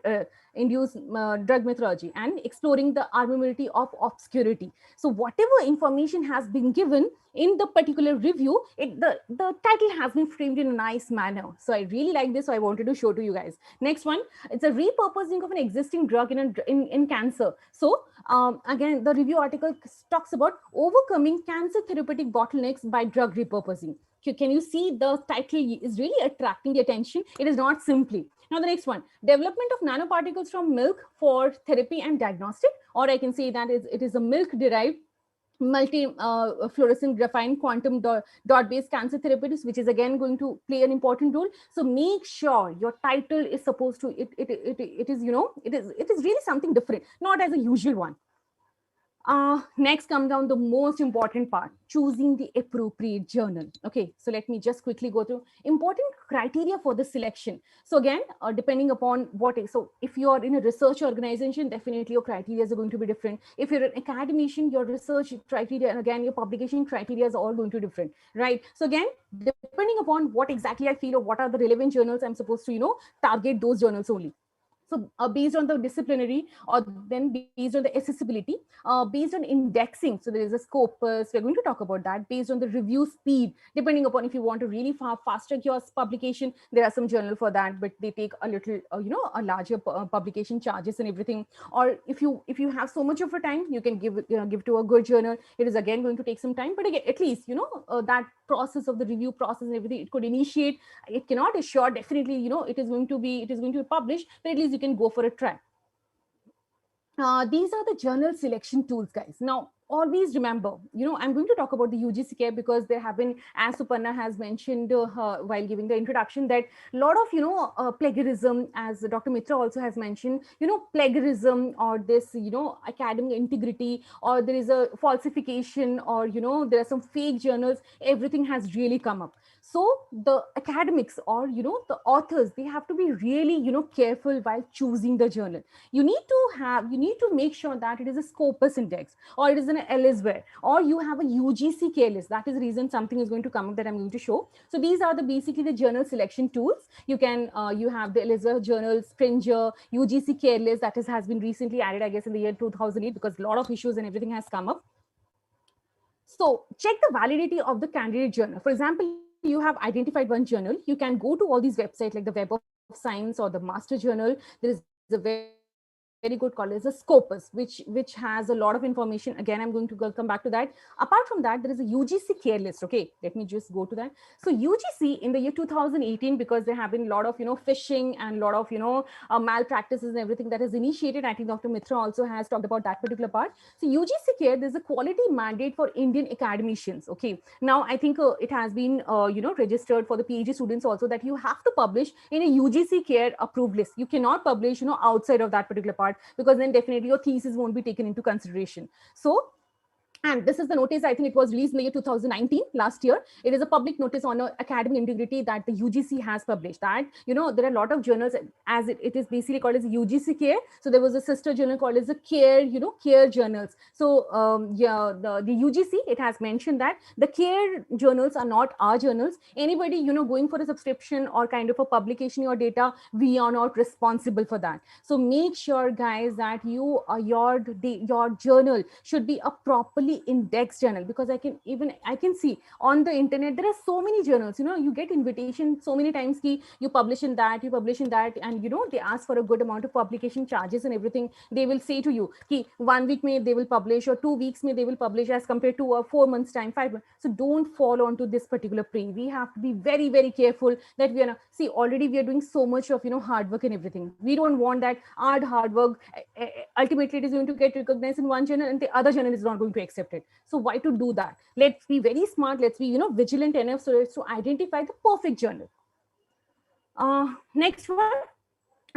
[SPEAKER 5] methodology and exploring the armority of obscurity. So whatever information has been given in the particular review, the title has been framed in a nice manner. So I really like this, so I wanted to show to you guys. Next one, it's a repurposing of an existing drug in cancer. So again, the review article talks about overcoming cancer therapeutic bottlenecks by drug repurposing. Can you see the title is really attracting the attention? It is not simply. Now the next one, development of nanoparticles from milk for therapy and diagnostic, or I can say that it is a milk derived multi-fluorescent graphene quantum dot-based cancer therapeutics, which is again going to play an important role. So make sure your title is supposed to, it is, it is really something different, not as a usual one. Next come down the most important part, choosing the appropriate journal. Okay, so let me just quickly go through important criteria for the selection. So again, depending upon what is, so if you are in a research organization, definitely your criteria are going to be different. If you're an academician, your research criteria and again your publication criteria is all going to be different, right? So again, depending upon what exactly I feel or what are the relevant journals, I'm supposed to target those journals only. So based on the disciplinary, or then based on the accessibility, based on indexing. So there is a scopus, we're going to talk about that, based on the review speed, depending upon if you want to really fast track your publication, there are some journal for that, but they take a little, a larger publication charges and everything. Or if you have so much of a time, you can give to a good journal. It is again going to take some time, but again, at least, that process of the review process and everything, it could initiate. It cannot assure definitely, it is going to be published, but at least you can go for a try. These are the journal selection tools, guys. Now, always remember, I'm going to talk about the UGC care, because there have been, as Suparna has mentioned while giving the introduction, that a lot of, plagiarism, as Dr. Mitra also has mentioned, plagiarism, or this, academic integrity, or there is a falsification, or, there are some fake journals, everything has really come up. So the academics, or, the authors, they have to be really, careful while choosing the journal. You need to make sure that it is a Scopus index, or it is an Elsevier, or you have a UGC care list. That is the reason something is going to come up that I'm going to show. So these are basically the journal selection tools. You can, you have the Elsevier journal, Springer, UGC care list that has been recently added, I guess, in the year 2008, because a lot of issues and everything has come up. So check the validity of the candidate journal. For example, you have identified one journal. You can go to all these websites like the Web of Science or the Master Journal. There is a very good called as a Scopus, which has a lot of information. Again, I'm going to come back to that. Apart from that, there is a UGC care list. Okay, let me just go to that. So UGC in the year 2018, because there have been a lot of phishing and a lot of malpractices and everything that has initiated. I think Dr. Mitra also has talked about that particular part. So UGC care, there's a quality mandate for Indian academicians. Okay, now I think it has been registered for the PhD students also, that you have to publish in a UGC care approved list. You cannot publish outside of that particular part, because then definitely your thesis won't be taken into consideration. So And this is the notice, I think it was released in the year 2019, last year. It is a public notice on academic integrity that the UGC has published, that, there are a lot of journals, as it is basically called as UGC Care. So there was a sister journal called as the Care, Care journals. So yeah, the UGC, it has mentioned that the Care journals are not our journals. Anybody, going for a subscription or kind of a publication your data, we are not responsible for that. So make sure, guys, that your journal should be a properly indexed journal, because I can see on the internet there are so many journals. You get invitation so many times ki you publish in that, and they ask for a good amount of publication charges and everything. They will say to you ki 1 week may they will publish, or 2 weeks may they will publish, as compared to 4 months time, 5 months. So don't fall onto this particular prey. We have to be very, very careful that we are not, see, already we are doing so much of hard work and everything. We don't want that our hard work ultimately it is going to get recognized in one journal and the other journal is not going to accept it. So why to do that? Let's be very smart. Let's be vigilant enough so as to identify the perfect journal. Next one.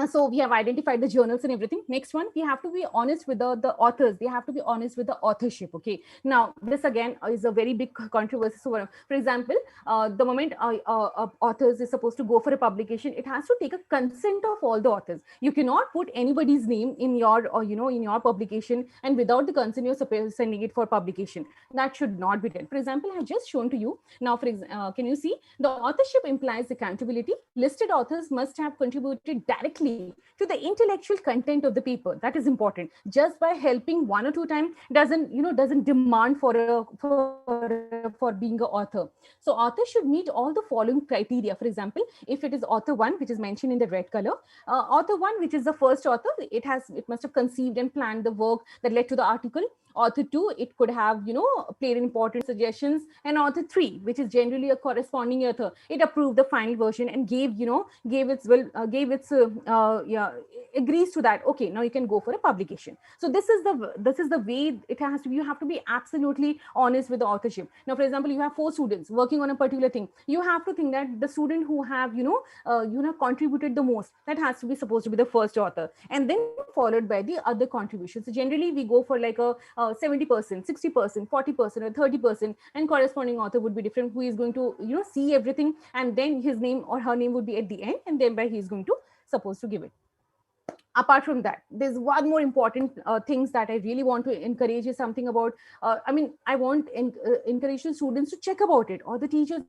[SPEAKER 5] So we have identified the journals and everything. Next one, we have to be honest with the authors. They have to be honest with the authorship. Okay. Now this again is a very big controversy. So for example, the moment authors is supposed to go for a publication, it has to take a consent of all the authors. You cannot put anybody's name in your in your publication, and without the consent you're sending it for publication. That should not be done. For example, I have just shown to you now. Can you see the authorship implies accountability? Listed authors must have contributed directly to the intellectual content of the paper. That is important. Just by helping 1 or 2 times doesn't demand for being an author. So author should meet all the following criteria. For example, if it is author 1, which is mentioned in the red color, author 1, which is the first author, it must have conceived and planned the work that led to the article. Author 2, it could have played important suggestions. And author 3, which is generally a corresponding author, it approved the final version and gave its agrees to that. Okay, now you can go for a publication. So this is the way it has to be. You have to be absolutely honest with the authorship. Now for example, you have 4 students working on a particular thing. You have to think that the student who have contributed the most, that has to be supposed to be the first author, and then followed by the other contributions. So generally we go for like a 70%, 60%, 40% or 30%, and corresponding author would be different, who is going to see everything, and then his name or her name would be at the end, and then by he is going to supposed to give it. Apart from that, there's one more important things that I really want to encourage is something about I want encourage the students to check about it, or the teachers,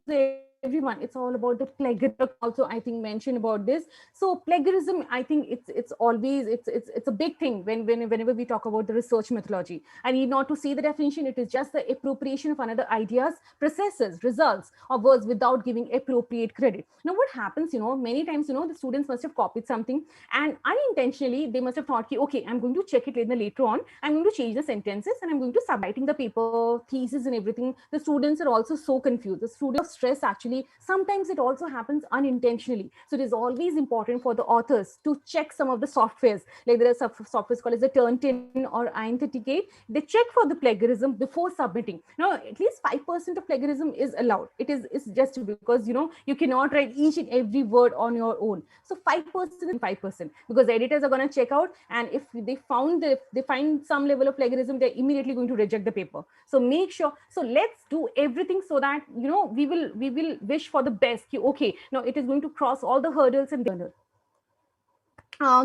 [SPEAKER 5] everyone. It's all about the plagiarism. Also, I think mentioned about this. So plagiarism, I think it's always it's a big thing whenever we talk about the research methodology. I need not to say the definition. It is just the appropriation of another ideas, processes, results, or words without giving appropriate credit. Now, what happens? Many times the students must have copied something, and unintentionally they must have thought, okay, I'm going to check it later on. I'm going to change the sentences, and I'm going to submitting the paper, thesis, and everything. The students are also so confused. The student stress actually. Sometimes it also happens unintentionally. So it is always important for the authors to check some of the softwares. Like there are softwares called as the Turnitin or Etiquette. They check for the plagiarism before submitting. Now, at least 5% of plagiarism is allowed. It's just because you cannot write each and every word on your own. So 5% and 5%, because the editors are going to check out, and if they find some level of plagiarism, they're immediately going to reject the paper. So make sure. So let's do everything so that we will wish for the best. Okay, now it is going to cross all the hurdles and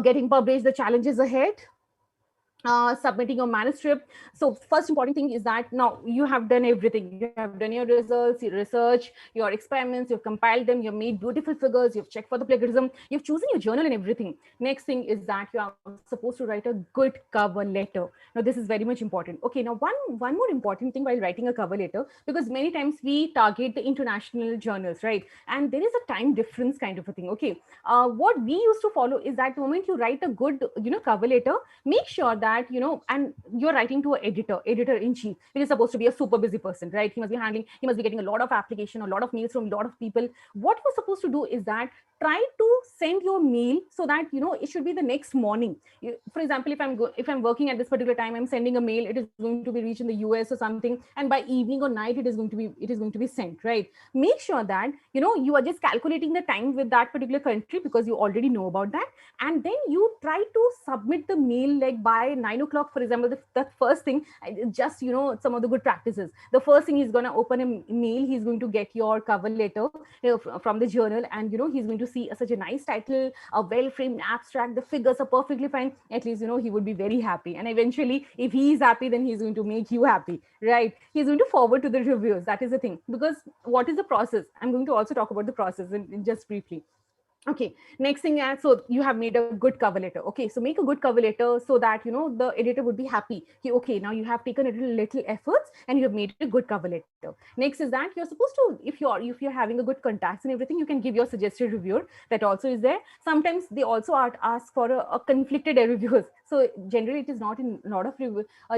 [SPEAKER 5] getting published, the challenges ahead. Submitting your manuscript. So first important thing is that now you have done everything. You have done your results, your research, your experiments, you've compiled them, you've made beautiful figures, you've checked for the plagiarism, you've chosen your journal and everything. Next thing is that you are supposed to write a good cover letter. Now this is very much important. Okay, now one more important thing while writing a cover letter, because many times we target the international journals, right? And there is a time difference kind of a thing. Okay, what we used to follow is that the moment you write a good cover letter, make sure that and you're writing to an editor-in-chief, which is supposed to be a super busy person, right? He must be getting a lot of application, a lot of mails from a lot of people. What you're supposed to do is that try to send your mail so that, it should be the next morning. For example, if I'm working at this particular time, I'm sending a mail, it is going to be reached in the US or something, and by evening or night it is going to be sent, right? Make sure that, you are just calculating the time with that particular country, because you already know about that. And then you try to submit the mail like by 9 o'clock, for example. The first thing, just, some of the good practices. The first thing, he's going to open a mail, he's going to get your cover letter from the journal, and he's going to see such a nice title, a well framed abstract, the figures are perfectly fine. At least, he would be very happy, and eventually if he is happy, then he's going to make you happy, right? He's going to forward to the reviewers. That is the thing. Because what is the process? I'm going to also talk about the process in just briefly. Okay, next thing, so you have made a good cover letter. Okay, so make a good cover letter so that, the editor would be happy. Okay, now you have taken a little efforts and you have made a good cover letter. Next is that you're supposed to, if you're having a good contacts and everything, you can give your suggested reviewer. That also is there. Sometimes they also ask for a conflicted reviewers. So generally it is not in a lot of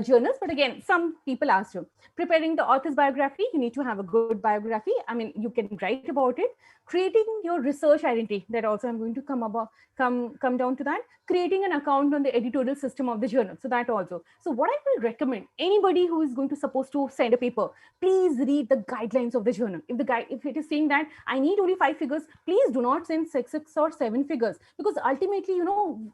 [SPEAKER 5] journals, but again, some people ask you. Preparing the author's biography, you need to have a good biography. I mean, you can write about it. Creating your research identity, that also I'm going to come down to that. Creating an account on the editorial system of the journal, so that also. So what I will recommend, anybody who is going to supposed to send a paper, please read the guidelines of the journal. If it is saying that I need only 5 figures, please do not send 6 or 7 figures, because ultimately,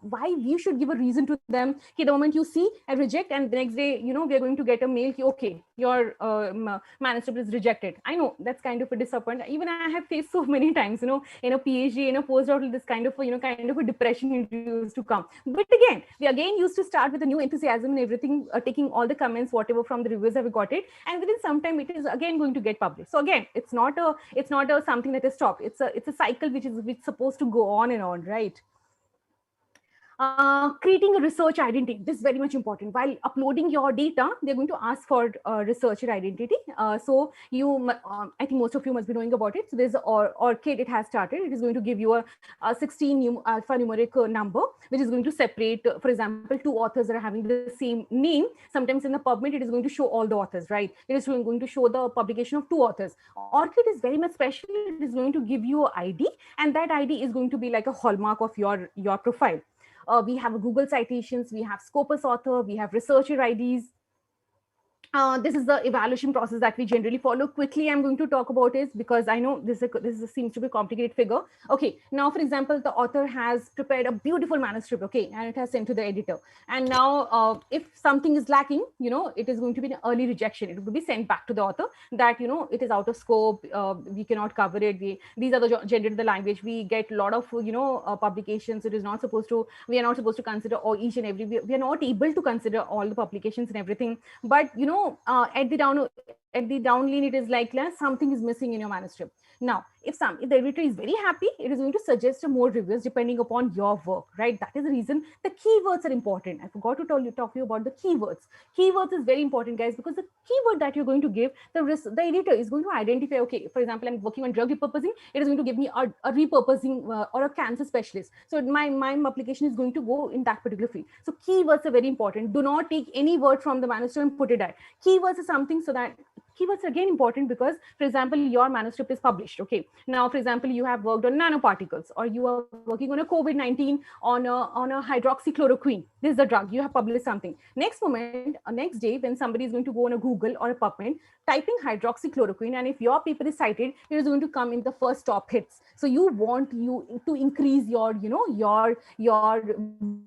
[SPEAKER 5] why we should give a reason to them. Okay, the moment you see and reject, and the next day, we are going to get a mail, okay, your manuscript is rejected. I know that's kind of a disappointment. Even I have faced so many times, in a PhD, in a postdoctoral, this kind of a depression used to come. But again, we again used to start with a new enthusiasm and everything, taking all the comments, whatever from the reviewers have got it, and within some time it is again going to get published. So again, it's not a something that is stopped. It's a cycle which is supposed to go on and on, right? Creating a research identity, this is very much important. While uploading your data, they're going to ask for researcher identity. So I think most of you must be knowing about it. So there's ORCID, it has started. It is going to give you a 16 alphanumeric number, which is going to separate, for example, 2 authors that are having the same name. Sometimes in the PubMed, it is going to show all the authors, right? It is going to show the publication of 2 authors. ORCID is very much special. It is going to give you an ID, and that ID is going to be like a hallmark of your profile. We have Google citations, we have Scopus author, we have researcher IDs. This is the evaluation process that we generally follow. Quickly, I'm going to talk about it because I know this seems to be a complicated figure. Okay, now, for example, the author has prepared a beautiful manuscript, okay, and it has sent to the editor. And now, if something is lacking, it is going to be an early rejection. It will be sent back to the author that, it is out of scope, we cannot cover it. These are the gender, the language. We get a lot of, publications. It is not supposed to, we are not supposed to consider all each and every, we are not able to consider all the publications and everything. But, at the downline, it is like something is missing in your manuscript. Now, if the editor is very happy, it is going to suggest more reviews depending upon your work, right? That is the reason the keywords are important. I forgot to talk to you about the keywords. Keywords is very important, guys, because the keyword that you're going to give, the editor is going to identify, okay, for example, I'm working on drug repurposing, it is going to give me a repurposing or a cancer specialist. So my application is going to go in that particular field. So keywords are very important. Do not take any word from the manuscript and put it there. Keywords is something so that keywords are again important because, for example, your manuscript is published. Okay. Now, for example, you have worked on nanoparticles, or you are working on a COVID-19 on a hydroxychloroquine. This is a drug. You have published something. Next day, when somebody is going to go on a Google or a PubMed, typing hydroxychloroquine, and if your paper is cited, it is going to come in the first top hits. So you want to increase your, your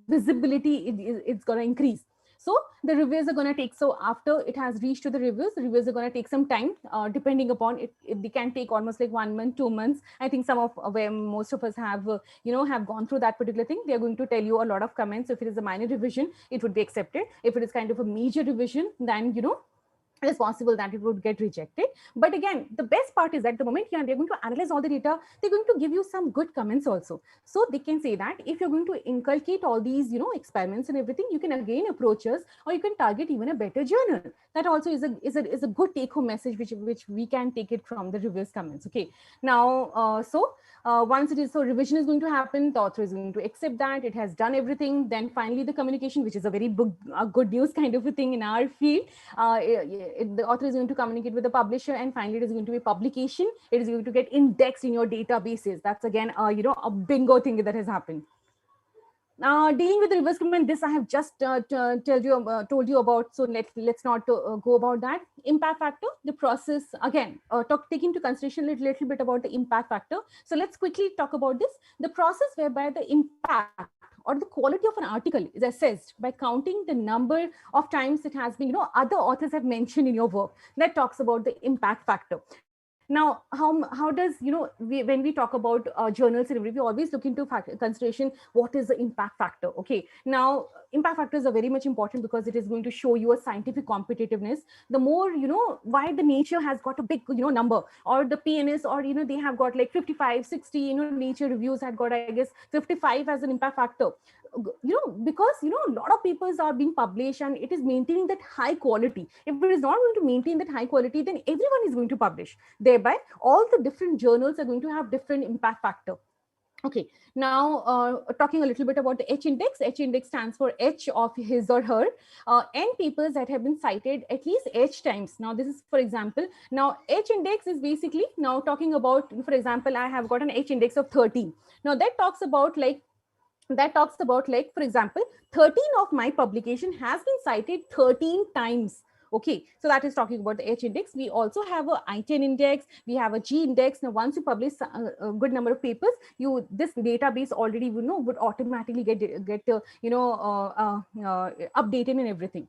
[SPEAKER 5] visibility. It's going to increase. So the reviews are going to take, so after it has reached to the reviews are going to take some time, depending upon it. They can take almost like 1 month, 2 months. I think some of where most of us have, have gone through that particular thing. They're going to tell you a lot of comments. If it is a minor revision, it would be accepted. If it is kind of a major revision, then, it is possible that it would get rejected. But again, the best part is that the moment they're going to analyze all the data, they're going to give you some good comments also. So they can say that if you're going to inculcate all these, experiments and everything, you can again approach us, or you can target even a better journal. That also is a good take-home message, which we can take it from the reviewers' comments. Okay. Now, once it is, so revision is going to happen, the author is going to accept that it has done everything. Then finally the communication, which is a very good news kind of a thing in our field. the author is going to communicate with the publisher, and finally it is going to be publication. It is going to get indexed in your databases. That's again, a bingo thing that has happened. Dealing with the reverse criminal, this I have just told you about, so let's not go about that. Impact factor, the process, again, take into consideration a little bit about the impact factor. So let's quickly talk about this. The process whereby the impact or the quality of an article is assessed by counting the number of times it has been, other authors have mentioned in your work. That talks about the impact factor. Now, how does, when we talk about journals and everything, we always look into consideration, what is the impact factor? Okay, now impact factors are very much important because it is going to show you a scientific competitiveness. The more, why the Nature has got a big, number, or the PNS, or, they have got like 55, 60, Nature reviews had got, I guess, 55 as an impact factor. Because a lot of papers are being published and it is maintaining that high quality. If it is not going to maintain that high quality, then everyone is going to publish. Thereby, all the different journals are going to have different impact factor. Okay, now talking a little bit about the H index. H index stands for H of his or her, and papers that have been cited at least H times. Now, this is for example. Now, H index is basically now talking about, for example, I have got an H index of 13. Now, that talks about for example, 13 of my publication has been cited 13 times. Okay, so that is talking about the H index. We also have a I-10 index. We have a G index. Now, once you publish a good number of papers, this database already would automatically get updated and everything.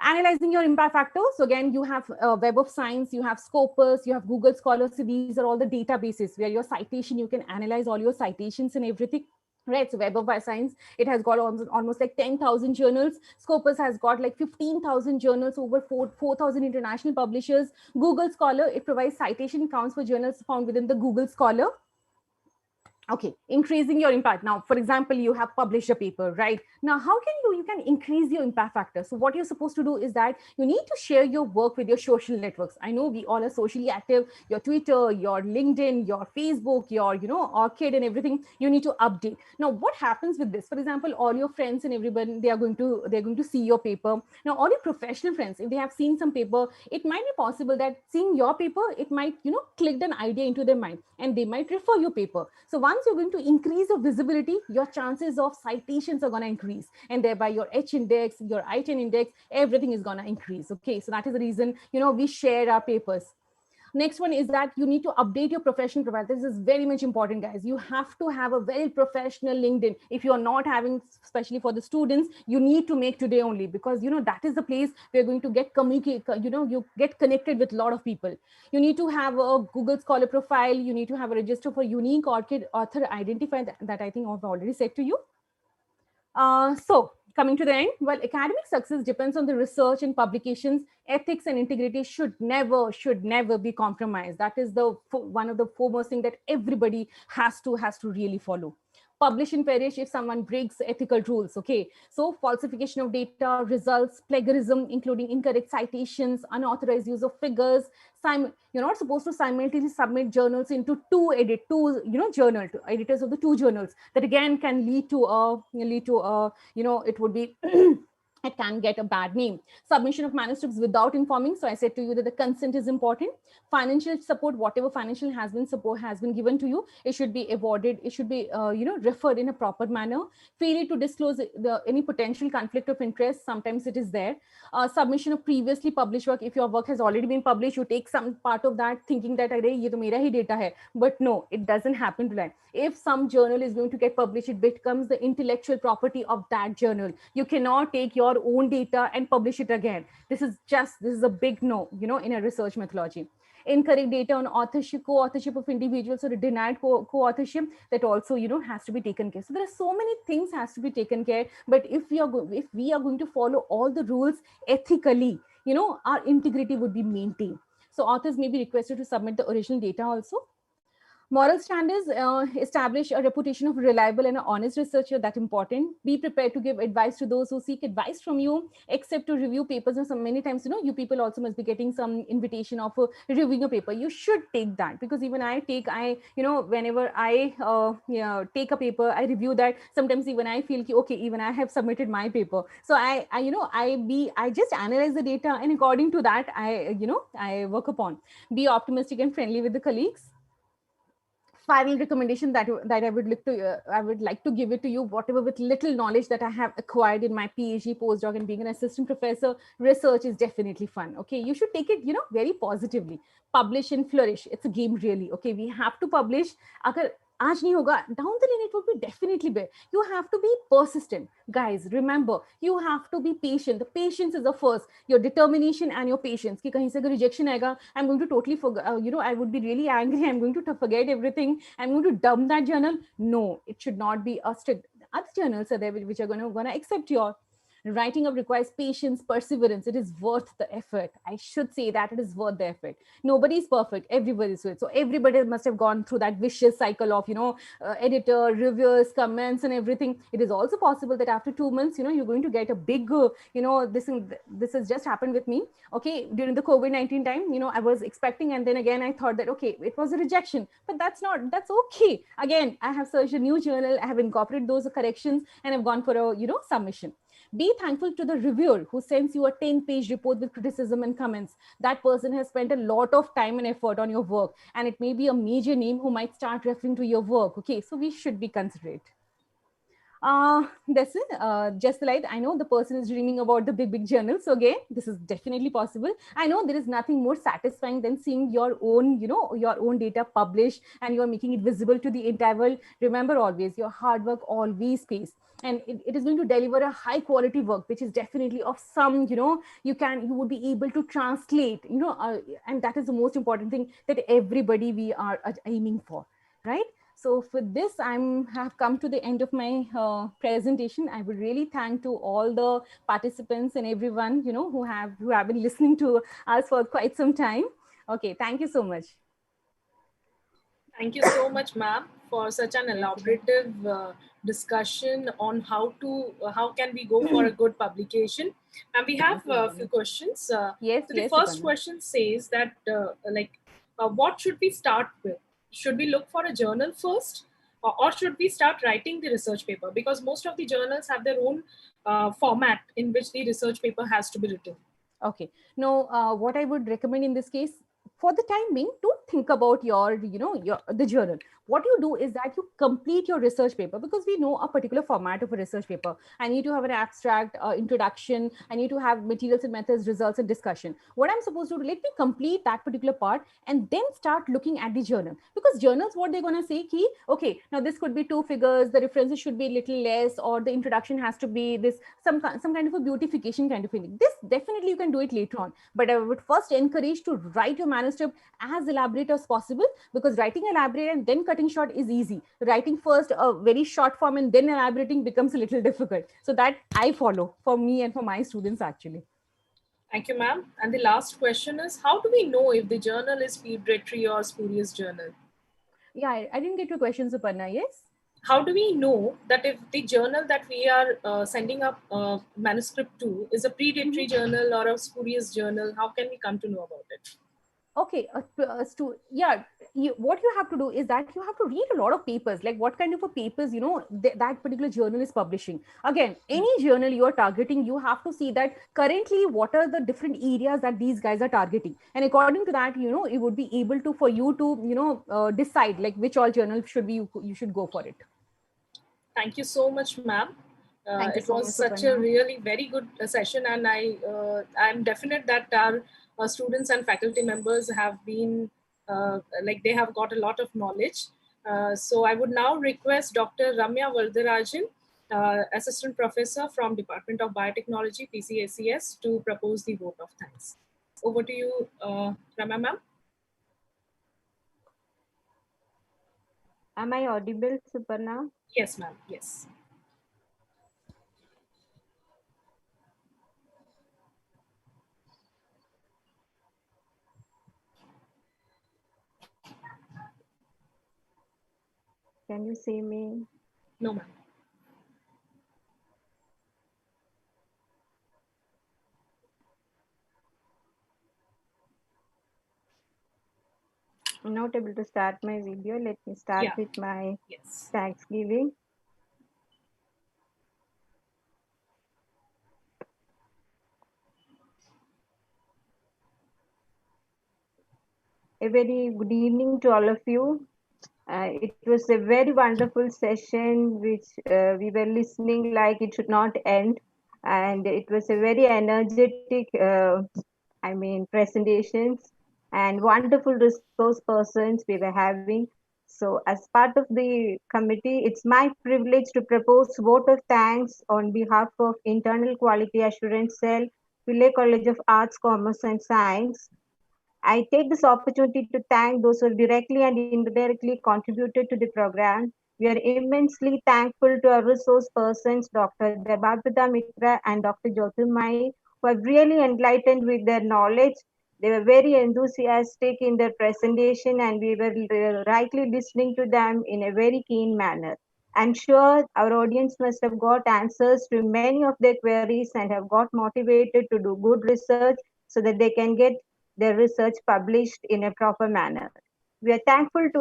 [SPEAKER 5] Analyzing your impact factors. So again, you have Web of Science, you have Scopus, you have Google Scholar. So these are all the databases where your citation, you can analyze all your citations and everything. Right, so Web of Science, it has got almost like 10,000 journals. Scopus has got like 15,000 journals, over 4,000 international publishers. Google Scholar, it provides citation counts for journals found within the Google Scholar. Okay, increasing your impact. Now, for example, you have published a paper, right? Now, how can you can increase your impact factor? So what you're supposed to do is that you need to share your work with your social networks. I know we all are socially active, your Twitter, your LinkedIn, your Facebook, your, Orchid and everything, you need to update. Now, what happens with this? For example, all your friends and everybody, they're going to see your paper. Now, all your professional friends, if they have seen some paper, it might be possible that seeing your paper, it might, click an idea into their mind and they might refer your paper. So once you're going to increase your visibility, your chances of citations are going to increase, and thereby your H index, your I-10 index, everything is going to increase. Okay, so that is the reason, we share our papers. Next one is that you need to update your professional profile. This is very much important, guys. You have to have a very professional LinkedIn. If you're not having, especially for the students, you need to make today only, because that is the place we're going to get communicate. You get connected with a lot of people. You need to have a Google Scholar profile. You need to have a register for unique Orchid author identifier that I think I've already said to you. So coming to the end, well, academic success depends on the research and publications. Ethics and integrity should never be compromised. That is the one of the foremost thing that everybody has to really follow. Publish and perish if someone breaks ethical rules. Okay, so falsification of data, results, plagiarism, including incorrect citations, unauthorized use of figures. You're not supposed to simultaneously submit journals into journal to editors of the two journals. That again can lead to it would be it can get a bad name. Submission of manuscripts without informing. So I said to you that the consent is important. Financial support, whatever financial has been given to you, it should be awarded. It should be referred in a proper manner. Failure to disclose any potential conflict of interest. Sometimes it is there. Submission of previously published work. If your work has already been published, you take some part of that thinking that ye to mera hi data hai. But no, it doesn't happen to that. If some journal is going to get published, it becomes the intellectual property of that journal. You cannot take your own data and publish it again. This is a big no, in a research methodology. Incorrect data on authorship, co-authorship of individuals, or a denied co-authorship, that also has to be taken care. So there are so many things has to be taken care. But if we are going to follow all the rules ethically, our integrity would be maintained. So authors may be requested to submit the original data also. Moral standards establish a reputation of reliable and an honest researcher. That's important. Be prepared to give advice to those who seek advice from you, except to review papers. And some many times, you people also must be getting some invitation of reviewing a paper. You should take that, because even whenever I take a paper, I review that. Sometimes even I feel okay, even I have submitted my paper. So I just analyze the data, and according to that, I work upon. Be optimistic and friendly with the colleagues. Final recommendation that I would like to give it to you, whatever with little knowledge that I have acquired in my PhD, postdoc, and being an assistant professor. Research is definitely fun. Okay, you should take it very positively. Publish and flourish. It's a game, really. Okay, we have to publish. Agar आज नहीं होगा, down the line it will be definitely there. You have to be persistent, guys. Remember, you have to be patient. The patience is the first. Your determination and your patience. कि कहीं से अगर rejection आएगा, I'm going to totally forget. I would be really angry. I'm going to forget everything. I'm going to dump that journal. No, it should not be a strict. Other journals are there which are gonna accept your. Writing up requires patience, perseverance. It is worth the effort. I should say that it is worth the effort. Nobody is perfect. Everybody is. So everybody must have gone through that vicious cycle of, editor, reviewers, comments, and everything. It is also possible that after 2 months, you're going to get a big, this has just happened with me. Okay, during the COVID-19 time, I was expecting, and then again, I thought that, okay, it was a rejection, but that's okay. Again, I have searched a new journal. I have incorporated those corrections, and I've gone for a, submission. Be thankful to the reviewer who sends you a 10-page report with criticism and comments. That person has spent a lot of time and effort on your work, and it may be a major name who might start referring to your work. Okay, so we should be considerate. That's it. Just like I know the person is dreaming about the big journal. So again, this is definitely possible. I know there is nothing more satisfying than seeing your own, your own data published, and you're making it visible to the entire world. Remember always, your hard work always pays. And it is going to deliver a high quality work, which is definitely of some, you would be able to translate, and that is the most important thing that everybody we are aiming for, right? So for this, have come to the end of my presentation. I would really thank to all the participants and everyone, who have been listening to us for quite some time. Okay, thank you so much.
[SPEAKER 2] Thank you so much, ma'am, for such an elaborative discussion on how can we go for a good publication. And we have a few questions.
[SPEAKER 5] Yes,
[SPEAKER 2] so the first question says that, what should we start with? Should we look for a journal first, or should we start writing the research paper? Because most of the journals have their own format in which the research paper has to be written.
[SPEAKER 5] Okay. Now, what I would recommend in this case, for the time being, don't think about your the journal. What you do is that you complete your research paper, because we know a particular format of a research paper. I need to have an abstract, introduction. I need to have materials and methods, results, and discussion. What I'm supposed to do, let me complete that particular part and then start looking at the journal. Because journals, what they're going to say, okay, now this could be 2 figures, the references should be a little less, or the introduction has to be this, some kind of a beautification kind of thing. This definitely you can do it later on. But I would first encourage to write your manuscript as elaborate as possible, because writing elaborate and then cutting short is easy. Writing first a very short form and then elaborating becomes a little difficult. So that I follow for me and for my students actually.
[SPEAKER 2] Thank you, ma'am. And the last question is, how do we know if the journal is predatory or spurious journal?
[SPEAKER 5] Yeah, I didn't get your question, Suparna. Yes.
[SPEAKER 2] How do we know that if the journal that we are sending up manuscript to is a predatory journal or a spurious journal? How can we come to know about it?
[SPEAKER 5] Okay, what you have to do is that you have to read a lot of papers, like what kind of a papers, that particular journal is publishing. Again, any journal you are targeting, you have to see that currently what are the different areas that these guys are targeting. And according to that, it would be able to, for you to, decide like which all journal should be, you should go for it.
[SPEAKER 2] Thank you so much, ma'am. It was such a really very good session, and I'm definite that our students and faculty members have been they have got a lot of knowledge. So I would now request Dr. Ramya Vardarajan, Assistant Professor from Department of Biotechnology, PCACS, to propose the vote of thanks. Over to you, Ramya ma'am.
[SPEAKER 6] Am I audible, Suparna?
[SPEAKER 2] Yes, ma'am. Yes.
[SPEAKER 6] Can you see me?
[SPEAKER 2] No, ma'am.
[SPEAKER 6] I'm not able to start my video. Let me start
[SPEAKER 2] Yeah.
[SPEAKER 6] with my
[SPEAKER 2] Yes.
[SPEAKER 6] Thanksgiving. A very good evening to all of you. It was a very wonderful session, which we were listening like it should not end. And it was a very energetic, presentations and wonderful resource persons we were having. So, as part of the committee, it's my privilege to propose vote of thanks on behalf of Internal Quality Assurance Cell, Pillai College of Arts, Commerce and Science. I take this opportunity to thank those who have directly and indirectly contributed to the program. We are immensely thankful to our resource persons, Dr. Debabita Mitra and Dr. Jyotirmai, who have really enlightened with their knowledge. They were very enthusiastic in their presentation, and we were rightly listening to them in a very keen manner. I'm sure our audience must have got answers to many of their queries and have got motivated to do good research so that they can get their research published in a proper manner. We are thankful to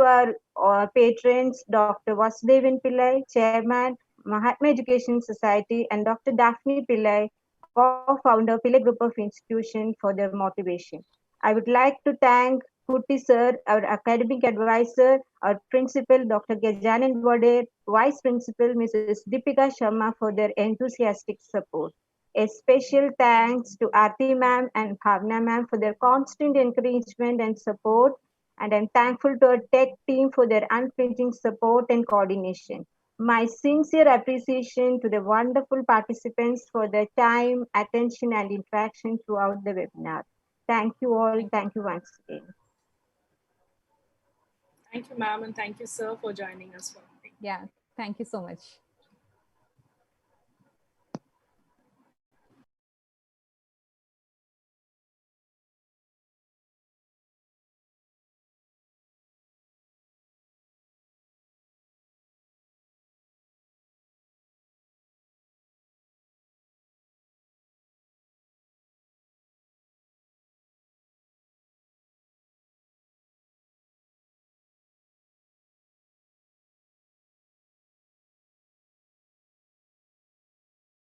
[SPEAKER 6] our patrons, Dr. Vasudevan Pillai, Chairman, Mahatma Education Society, and Dr. Daphne Pillai, co-founder, Pillai Group of Institution, for their motivation. I would like to thank Kuti Sir, our academic advisor, our principal, Dr. Gajanan Vade, Vice Principal, Mrs. Deepika Sharma, for their enthusiastic support. A special thanks to Aarti ma'am and Bhavna ma'am for their constant encouragement and support. And I'm thankful to our tech team for their unflinching support and coordination. My sincere appreciation to the wonderful participants for their time, attention, and interaction throughout the webinar. Thank you all. Thank you once again.
[SPEAKER 2] Thank you, ma'am, and thank you, sir, for joining us for today.
[SPEAKER 5] Yeah, thank you so much.